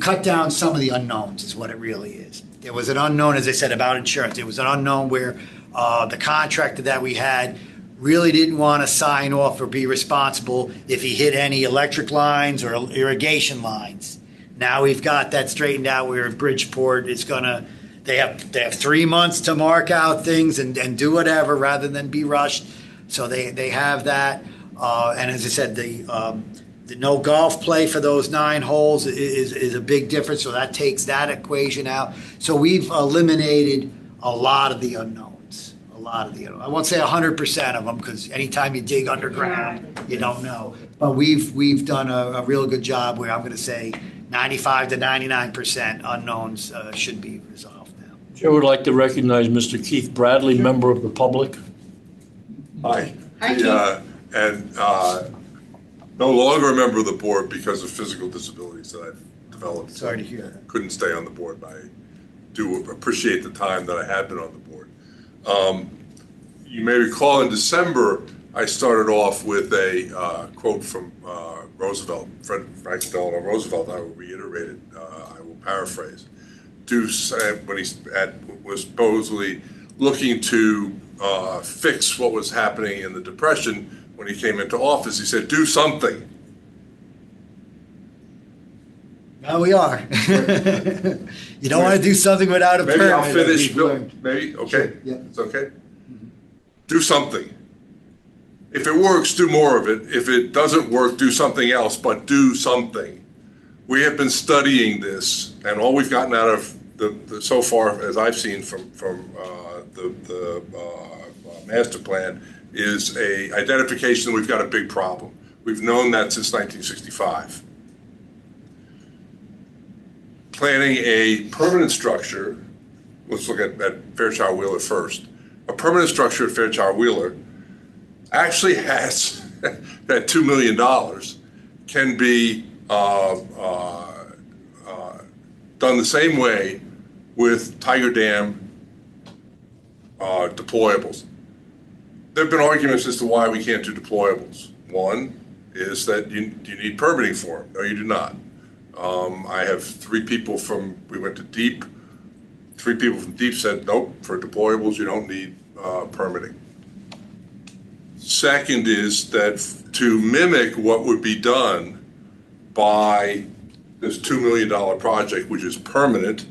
cut down some of the unknowns, is what it really is. There was an unknown, as I said, about insurance. There was an unknown where the contractor that we had really didn't want to sign off or be responsible if he hit any electric lines or irrigation lines. Now we've got that straightened out where Bridgeport is they have 3 months to mark out things and do whatever rather than be rushed. So they have that. And as I said, the no golf play for those 9 holes is a big difference. So that takes that equation out. So we've eliminated a lot of the unknowns. I won't say 100% of them, because anytime you dig underground, you don't know. But we've done a real good job where I'm going to say 95 to 99% unknowns should be resolved now. Chair would like to recognize Mr. Keith Bradley, member of the public. Hi. Hi, Keith. No longer a member of the board because of physical disabilities that I've developed. Sorry to hear that. Couldn't stay on the board, but I do appreciate the time that I had been on the board. You may recall in December, I started off with a quote from Roosevelt, Franklin Delano Roosevelt. I will reiterate it, I will paraphrase. When he was supposedly looking to fix what was happening in the Depression, when he came into office, he said, do something. Now we are. You don't want to do something without a permit. Maybe I'll finish, we've Bill. learned. Maybe, okay? Sure, yeah. It's okay? Do something. If it works, do more of it. If it doesn't work, do something else, but do something. We have been studying this, and all we've gotten out of the so far, as I've seen from the master plan, is a identification that we've got a big problem. We've known that since 1965. Planning a permanent structure, let's look at Fairchild Wheeler first. A permanent structure at Fairchild Wheeler actually has that $2 million can be done the same way with Tiger Dam deployables. There have been arguments as to why we can't do deployables. One is that you need permitting for them. No, you do not. I have we went to DEEP. 3 people from DEEP said, nope, for deployables, you don't need permitting. Second is that to mimic what would be done by this $2 million project, which is permanent,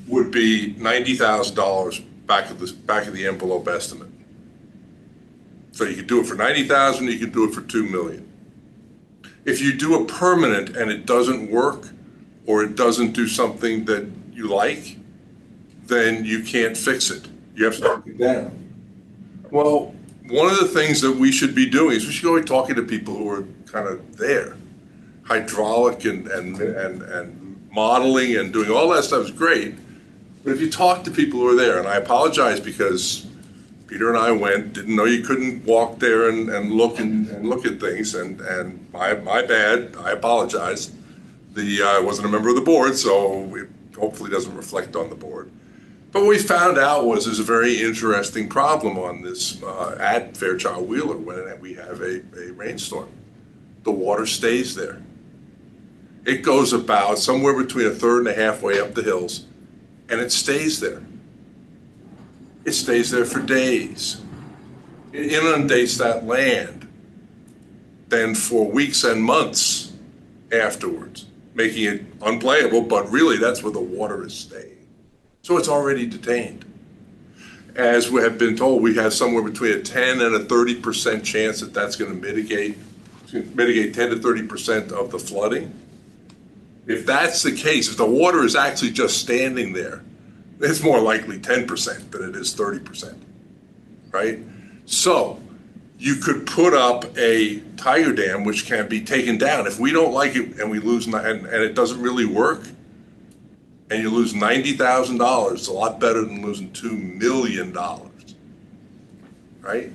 would be $90,000 back of the envelope estimate. So you could do it for $90,000, you could do it for $2 million. If you do a permanent and it doesn't work, or it doesn't do something that you like, then you can't fix it. You have to take it down. Well, one of the things that we should be doing is we should go talking to people who are kind of there. Hydraulic and modeling and doing all that stuff is great, but if you talk to people who are there, and I apologize because Peter and I went, didn't know you couldn't walk there and look at things, and my bad, I apologize. I wasn't a member of the board, so it hopefully doesn't reflect on the board. But what we found out was there's a very interesting problem on this at Fairchild Wheeler when we have a rainstorm. The water stays there. It goes about somewhere between a third and a halfway up the hills, and it stays there. It stays there for days. It inundates that land, then for weeks and months afterwards, making it unplayable, but really that's where the water is staying. So it's already detained. As we have been told, we have somewhere between a 10 and a 30% chance that that's going to mitigate 10 to 30% of the flooding. If that's the case, if the water is actually just standing there, it's more likely 10% than it is 30%, right? So you could put up a tiger dam which can be taken down. If we don't like it and we lose, and it doesn't really work, and you lose $90,000, it's a lot better than losing $2 million, right?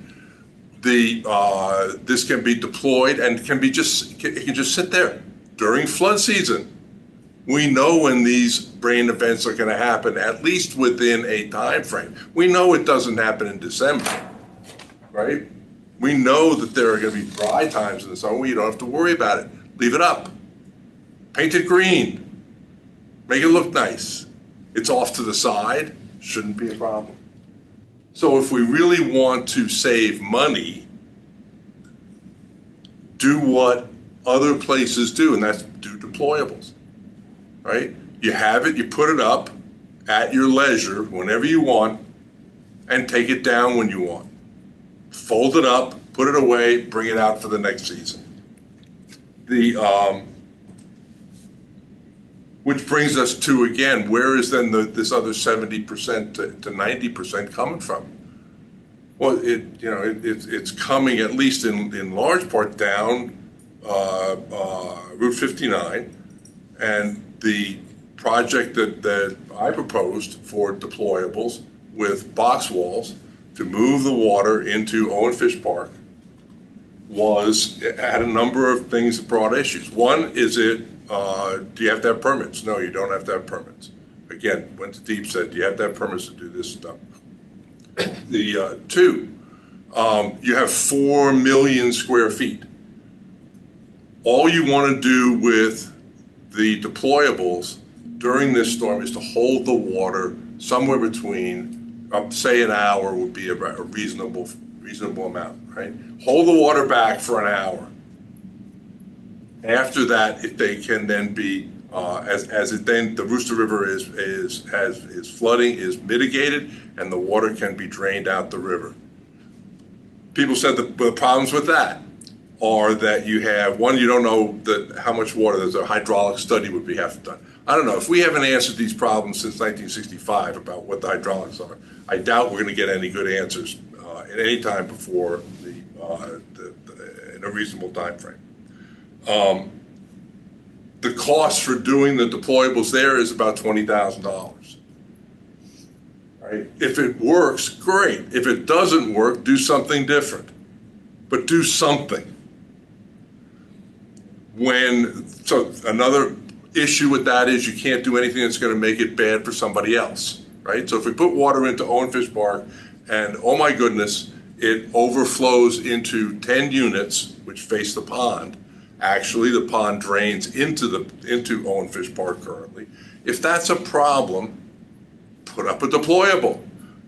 This can be deployed and it can just sit there during flood season. We know when these rain events are going to happen, at least within a time frame. We know it doesn't happen in December, right? We know that there are going to be dry times in the summer where you don't have to worry about it. Leave it up. Paint it green. Make it look nice. It's off to the side. Shouldn't be a problem. So if we really want to save money, do what other places do, and that's do deployables. Right? You have it, you put it up at your leisure whenever you want, and take it down when you want. Fold it up, put it away, bring it out for the next season. Which brings us to, again, where is then this other 70% to 90% coming from? Well, it's coming at least in large part down Route 59, and the project that I proposed for deployables with box walls to move the water into Owen Fish Park had a number of things that brought issues. One, do you have to have permits? No, you don't have to have permits. Again, went to deep, said, do you have to have permits to do this stuff? Two, you have 4 million square feet. All you want to do with the deployables during this storm is to hold the water somewhere between, say an hour would be a reasonable amount, right? Hold the water back for an hour. After that, if they can then be, the Rooster River is flooding, is mitigated, and the water can be drained out the river. People said the problems with that are that you have, one, you don't know how much water, there's a hydraulic study would have to be done. I don't know, if we haven't answered these problems since 1965 about what the hydraulics are, I doubt we're going to get any good answers at any time before in a reasonable time frame. The cost for doing the deployables there is about $20,000. Right? If it works, great. If it doesn't work, do something different. But do something. So another issue with that is you can't do anything that's going to make it bad for somebody else, right? So if we put water into Owen Fish Park and, oh my goodness, it overflows into 10 units which face the pond. Actually, the pond drains into Owen Fish Park currently. If that's a problem, put up a deployable.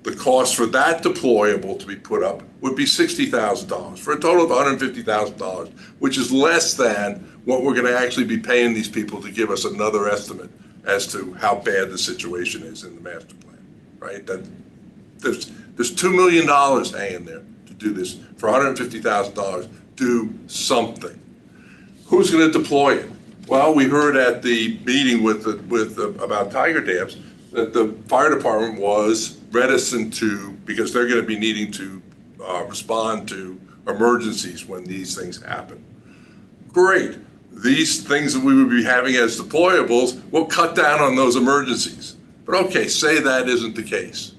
The cost for that deployable to be put up would be $60,000 for a total of $150,000, which is less than what we're going to actually be paying these people to give us another estimate as to how bad the situation is in the master plan, right? There's $2 million hanging there to do this. For $150,000, do something. Who's going to deploy it? Well, we heard at the meeting about tiger dams that the fire department was reticent to, because they're going to be needing to respond to emergencies when these things happen. Great. These things that we would be having as deployables will cut down on those emergencies. But okay, say that isn't the case.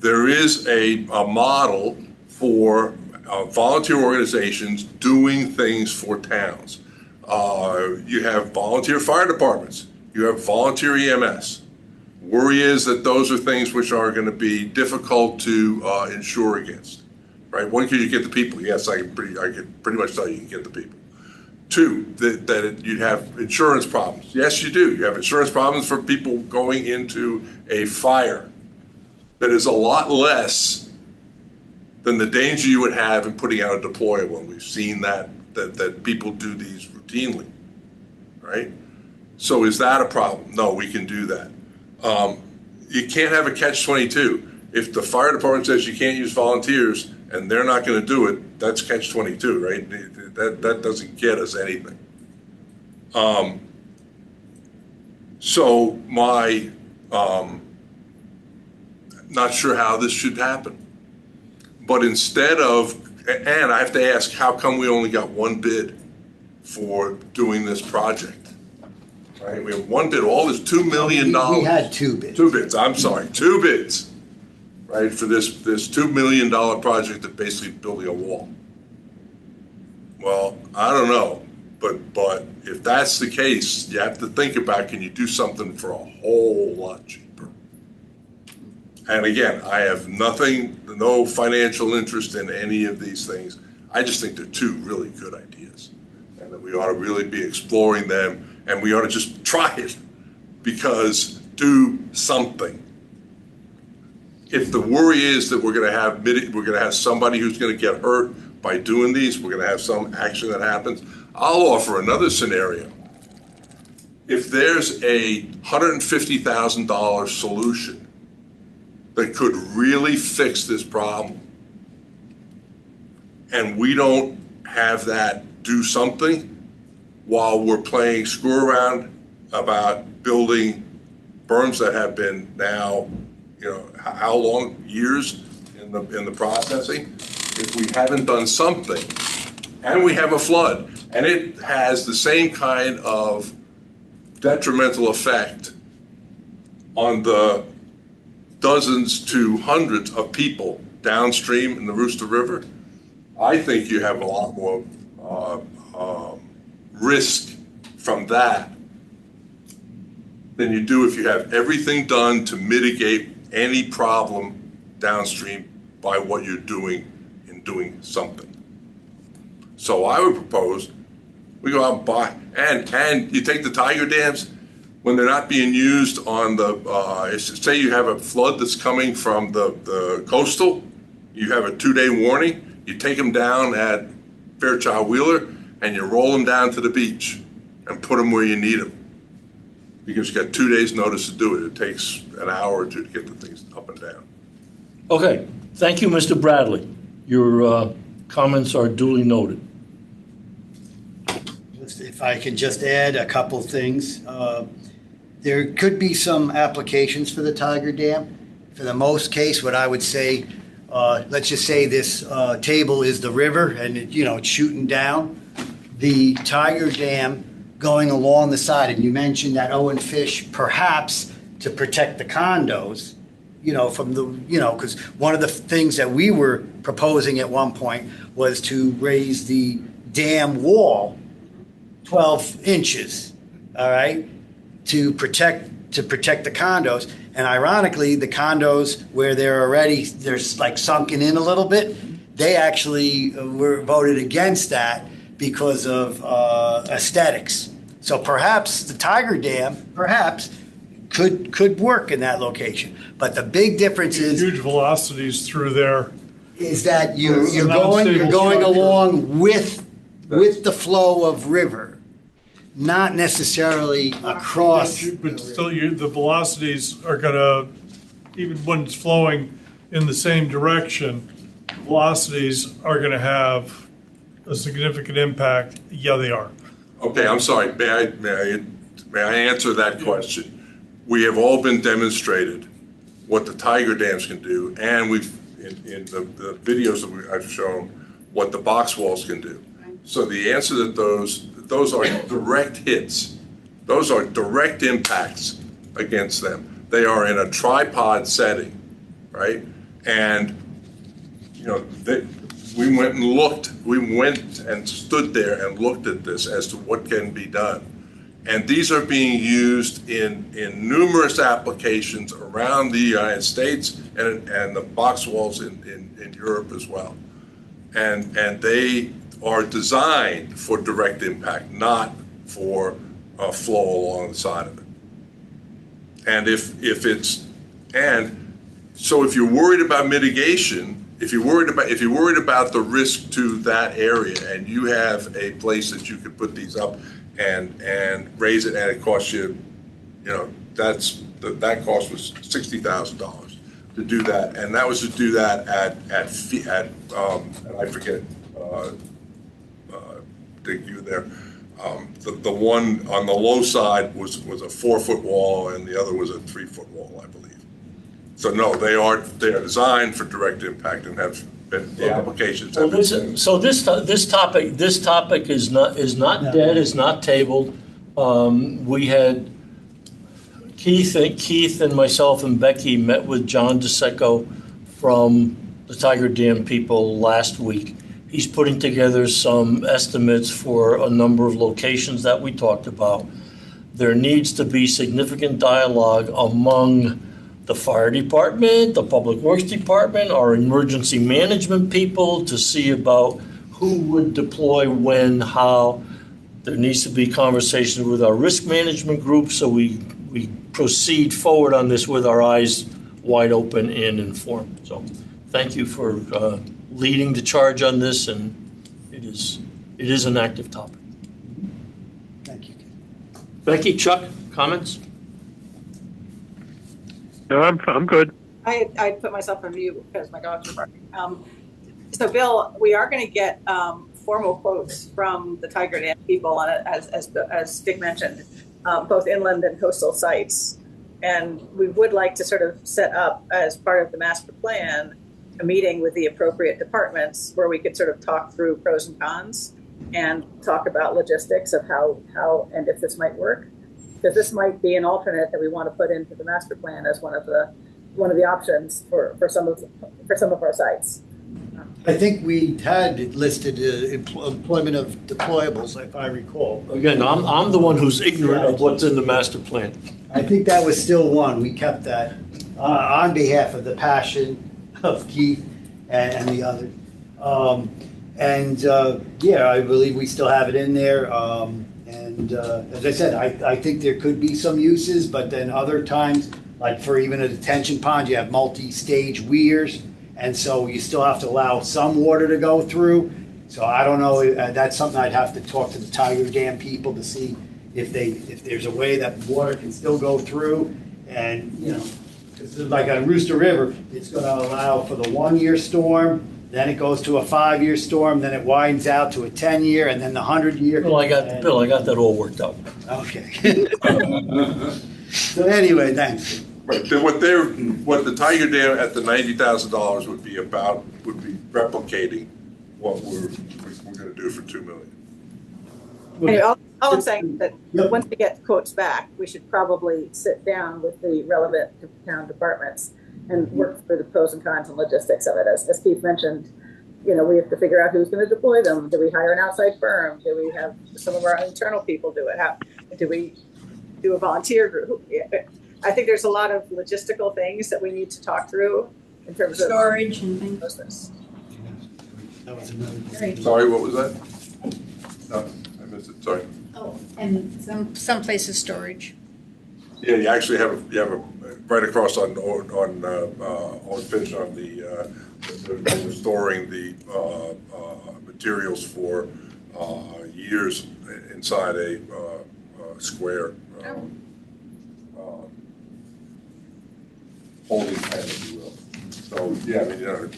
there is a model for volunteer organizations doing things for towns. You have volunteer fire departments. You have volunteer EMS. Worry is that those are things which are going to be difficult to insure against, right? One, because you get the people. Yes, I could pretty much tell you can get the people. Two, you'd have insurance problems. Yes, you do. You have insurance problems for people going into a fire that is a lot less than the danger you would have in putting out a deployable. And we've seen that people do these routinely, right? So is that a problem? No, we can do that. You can't have a catch-22. If the fire department says you can't use volunteers and they're not going to do it, that's catch-22, right? That doesn't get us anything. So my, not sure how this should happen. But instead of, and I have to ask, how come we only got one bid for doing this project? Right, we have one bid, all this $2 million. We had two bids. Two bids, I'm sorry, two bids, right, for this $2 million project of basically building a wall. Well, I don't know, but if that's the case, you have to think about, can you do something for a whole lot cheaper? And again, I have no financial interest in any of these things. I just think they're two really good ideas, and that we ought to really be exploring them. And we ought to just try it, because do something. If the worry is that we're going to have somebody who's going to get hurt by doing these, we're going to have some action that happens. I'll offer another scenario. If there's a $150,000 solution that could really fix this problem, and we don't have that do something, while we're playing screw around about building berms that have been now, how long, years in the processing, if we haven't done something, and we have a flood, and it has the same kind of detrimental effect on the dozens to hundreds of people downstream in the Rooster River, I think you have a lot more risk from that than you do if you have everything done to mitigate any problem downstream by what you're doing in doing something. So I would propose we go out and buy, and you take the tiger dams when they're not being used on the, say you have a flood that's coming from the coastal, you have a 2-day warning, you take them down at Fairchild Wheeler, and you roll them down to the beach and put them where you need them. Because you got 2 days notice to do it. It takes an hour or two to get the things up and down. Okay, thank you, Mr. Bradley. Your comments are duly noted. If I can just add a couple things. There could be some applications for the Tiger Dam. For the most case, what I would say, let's just say this table is the river and it's shooting down. The Tiger Dam going along the side, and you mentioned that Owen Fish perhaps to protect the condos, from the, because one of the things that we were proposing at one point was to raise the dam wall 12 inches, all right, to protect the condos. And ironically, the condos where they're like sunken in a little bit, they actually were voted against that because of aesthetics. So perhaps the Tiger Dam, could work in that location. But the big difference is huge velocities through there. Is that you're going along with the flow of river, not necessarily across. But still, the velocities are going to, even when it's flowing in the same direction, velocities are going to have a significant impact. Yeah, they are. Okay, I'm sorry. May I answer that question? We have all been demonstrated what the Tiger Dams can do, and we've in the videos that I've shown what the box walls can do. So the answer that those are direct hits. Those are direct impacts against them. They are in a tripod setting, right? And, you know, we went and stood there and looked at this as to what can be done. And these are being used in numerous applications around the United States and the box walls in Europe as well. And they are designed for direct impact, not for flow along the side of it. And so if you're worried about mitigation, if you're worried about the risk to that area, and you have a place that you could put these up and raise it, and it costs you, you know, that cost was $60,000 to do that, and that was to do that at and I forget, Dick, you were there. The one on the low side was a 4-foot wall, and the other was a 3-foot wall, I believe. So no, they are designed for direct impact and have been, the applications have been. So this topic is not dead, is not tabled. We had Keith and myself and Becky met with John DeSecco from the Tiger Dam people last week. He's putting together some estimates for a number of locations that we talked about. There needs to be significant dialogue among the fire department, the public works department, our emergency management people to see about who would deploy when, how. There needs to be conversations with our risk management group, so we proceed forward on this with our eyes wide open and informed. So thank you for leading the charge on this, and it is an active topic. Thank you. Becky, Chuck, comments? No, I'm good. I put myself on mute because my dogs are barking. So Bill, we are going to get formal quotes from the Tiger Dam people on it, as Dick mentioned, both inland and coastal sites. And we would like to sort of set up, as part of the master plan, a meeting with the appropriate departments where we could sort of talk through pros and cons and talk about logistics of how and if this might work. Because this might be an alternate that we want to put into the master plan as one of the options for some of our sites. I think we had listed employment of deployables, if I recall. Again, I'm the one who's ignorant of what's in the master plan. I think that was still one. We kept that on behalf of the passion of Keith and the others. Yeah, I believe we still have it in there. As I said, I think there could be some uses, but then other times, like for even a detention pond, you have multi-stage weirs, and so you still have to allow some water to go through. So I don't know, that's something I'd have to talk to the Tiger Dam people to see if there's a way that water can still go through. And, you know, 'cause like on Rooster River, it's gonna allow for the 1-year storm, then it goes to a 5-year storm, then it widens out to a 10-year, and then the 100-year. Bill, I got that all worked out. Okay. So anyway, thanks. Right, then what the Tiger Dam at the $90,000 would be replicating what we're gonna do for $2 million. Anyway, all I'm saying is that Yep. once we get quotes back, we should probably sit down with the relevant town departments and work through the pros and cons and logistics of it. As Keith mentioned, you know, we have to figure out who's going to deploy them. Do we hire an outside firm? Do we have some of our internal people do it? How do we do a volunteer group? I think there's a lot of logistical things that we need to talk through in terms of Storage and things. this. That was another. Right. Sorry, what was that? No, I missed it, sorry. Oh, and some places storage. Yeah, you actually have a right across on Finch on they're storing the materials for years inside a square holding pen, if you will. So yeah, I mean, you know.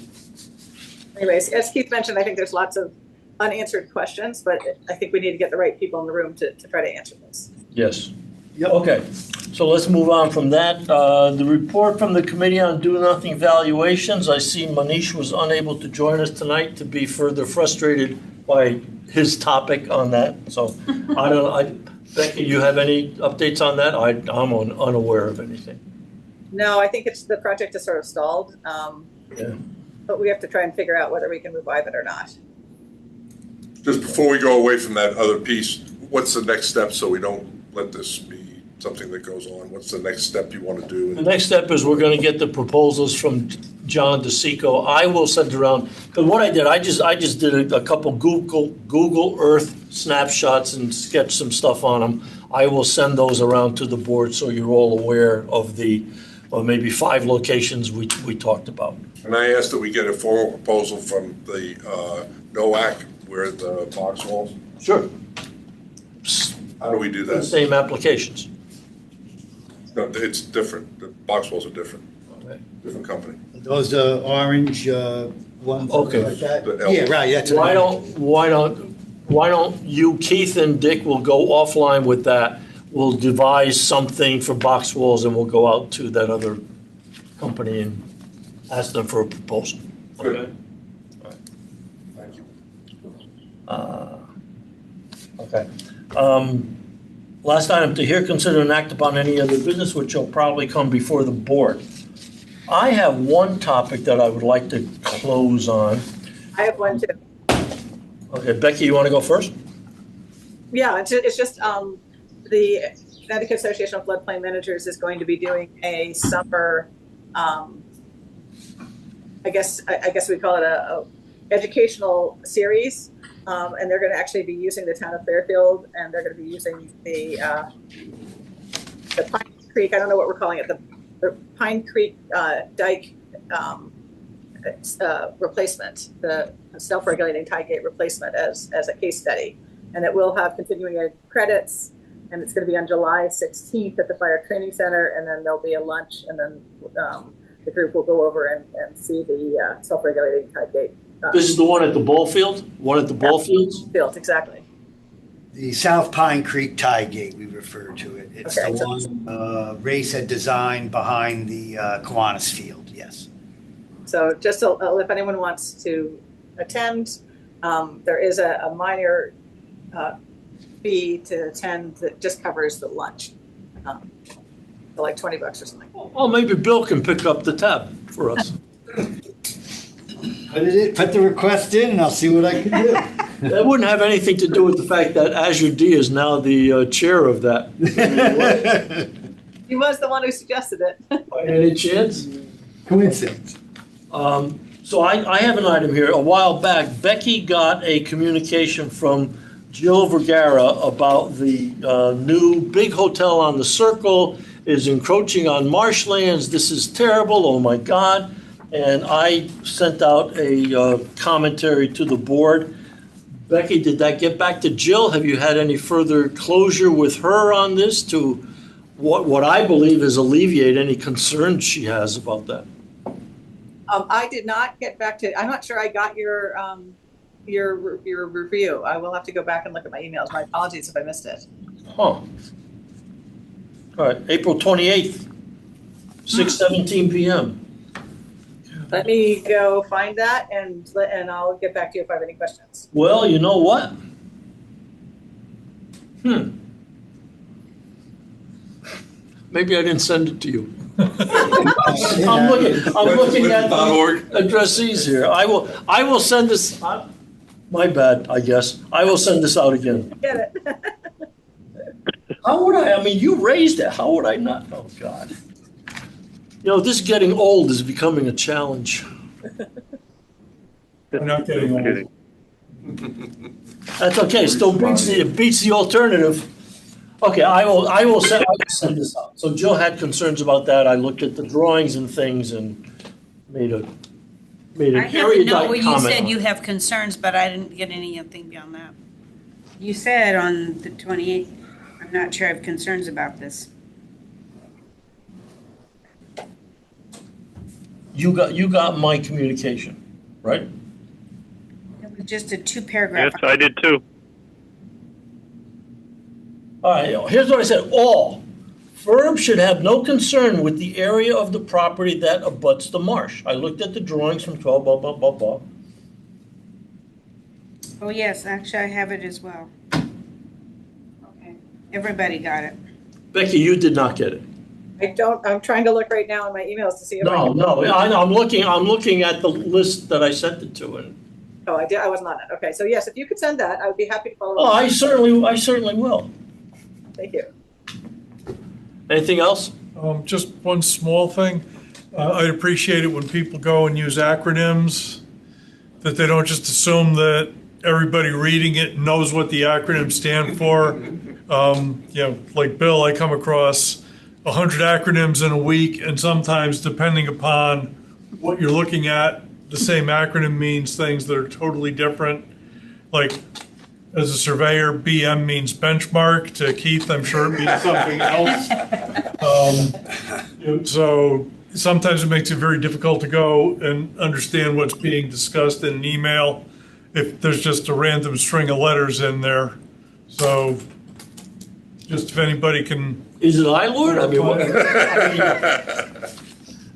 Anyways, as Keith mentioned, I think there's lots of unanswered questions, but I think we need to get the right people in the room to try to answer this. Yes. Yep. Okay, so let's move on from that. The report from the Committee on Do-Nothing Valuations. I see Manish was unable to join us tonight to be further frustrated by his topic on that. So Becky, you have any updates on that? I'm unaware of anything. No, I think the project is sort of stalled. Yeah. But we have to try and figure out whether we can revive it or not. Just before we go away from that other piece, what's the next step so we don't let this be something that goes on? What's the next step you want to do? The next step is we're going to get the proposals from John DeSico. I will send it around, because what I did, I just did a couple Google Earth snapshots and sketched some stuff on them. I will send those around to the board so you're all aware of maybe 5 locations we talked about. And I asked that we get a formal proposal from the NOAC where the box walls. Sure. How do we do The that? same applications. No, it's different. The box walls are different. Okay. Different company. Those orange ones Okay. like that? The Yeah, right, that's what Why don't you, Keith and Dick will go offline with that. We'll devise something for box walls and we'll go out to that other company and ask them for a proposal. Good. Okay? Thank you. Okay. Last item, to hear, consider, and act upon any other business which will probably come before the board. I have one topic that I would like to close on. I have one too. Okay, Becky, you want to go first? Yeah, it's just the Connecticut Association of Floodplain Managers is going to be doing a summer, I guess we call it a educational series, and they're going to actually be using the town of Fairfield, and they're going to be using the Pine Creek. I don't know what we're calling it. The Pine Creek dike replacement, the self-regulating tide gate replacement as a case study. And it will have continuing ed credits, and it's going to be on July 16th at the Fire Training Center, and then there'll be a lunch, and then the group will go over and see the self-regulating tide gate. This is the one at the ball field? One at the ball fields? Field, exactly. The South Pine Creek Tide Gate, we refer to it. It's Okay, the one Race had designed behind the Kiwanis Field, yes. So just if anyone wants to attend, there is a minor fee to attend that just covers the lunch, for like $20 or something. Well, maybe Bill can pick up the tab for us. Put the request in and I'll see what I can do. That wouldn't have anything to do with the fact that Azure D is now the chair of that. He was the one who suggested it. By any chance? Coincidence. So I have an item here. A while back, Becky got a communication from Jill Vergara about the new big hotel on the Circle is encroaching on marshlands. This is terrible. Oh my God. And I sent out a commentary to the board. Becky, did that get back to Jill? Have you had any further closure with her on this to what I believe is alleviate any concerns she has about that? I did not get back to. I'm not sure I got your review. I will have to go back and look at my emails. My apologies if I missed it. Huh. All right, April 28th, 6:17 p.m. Let me go find that and I'll get back to you if I have any questions. Well, you know what? Maybe I didn't send it to you. I'm looking at the addressees here. I will send this, my bad, I guess. I will send this out again. Get it? How would I mean, you raised it. How would I not? Oh, God. You know, this getting old is becoming a challenge. I'm not getting No old. kidding. That's okay. It beats the alternative. Okay, I will send this out. So Jill had concerns about that. I looked at the drawings and things and made an I have to erudite know what you comment said on you it. have concerns, but I didn't get anything beyond that. You said on the 28th, I'm not sure I have concerns about this. You got my communication, right? It was just a 2-paragraph. Yes, I did too. All right, here's what I said. All firms should have no concern with the area of the property that abuts the marsh. I looked at the drawings from 12, blah, blah, blah, blah. Oh, yes, actually, I have it as well. Okay, everybody got it. Becky, you did not get it. I'm trying to look right now in my emails to see if I No, can. no, I'm looking at the list that I sent it to, and, Oh, I did, I wasn't on it. Okay, so yes, if you could send that, I would be happy to follow oh, up. I certainly will. Thank you. Anything else? Just one small thing. I'd appreciate it when people go and use acronyms, that they don't just assume that everybody reading it knows what the acronyms stand for. Like Bill, I come across 100 acronyms in a week, and sometimes depending upon what you're looking at, the same acronym means things that are totally different. Like, as a surveyor, BM means benchmark. To Keith, I'm sure it means something else. So sometimes it makes it very difficult to go and understand what's being discussed in an email if there's just a random string of letters in there. So just if anybody can. Is it I, Lord? I mean,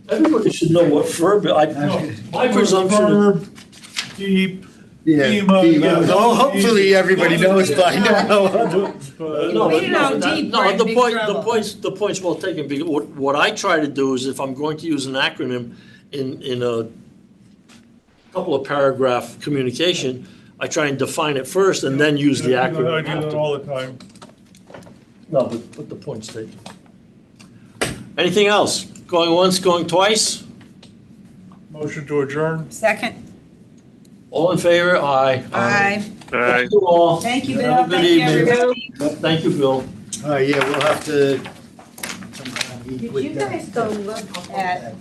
everybody should know what verb, my presumption is. Verb, deep, Yeah. FEMA. Well, hopefully everybody knows by now. No, We don't know no, deep, no, we're in the big point, trouble. the point's well taken, because what I try to do is, if I'm going to use an acronym in a couple of paragraph communication, I try and define it first and then use the I acronym do that after. all the time. No, but the point's taken. Anything else? Going once, going twice? Motion to adjourn. Second. All in favor? Aye. Aye. All right. Thank you all. Thank you, Have Bill. a good Thank you, evening. everybody. Thank you, Bill. Yeah, we'll have to. Did you guys go look at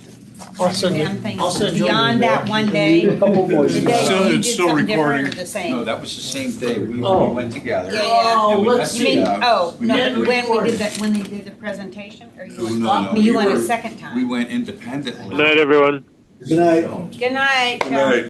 I'll send you, damn things I'll send you. an beyond email. that one day? A couple voice The notes. day Still- you it's did still something different or recording. the same? No, that was the same day we Oh. went together. Yeah, Oh, And we let's met You mean, together. oh, We no, met- Yeah, when we recording. did that, when they did the presentation, or you No, went, no, you we went a were- second We time? went independently. Night, everyone. Good night. Good night. Good night.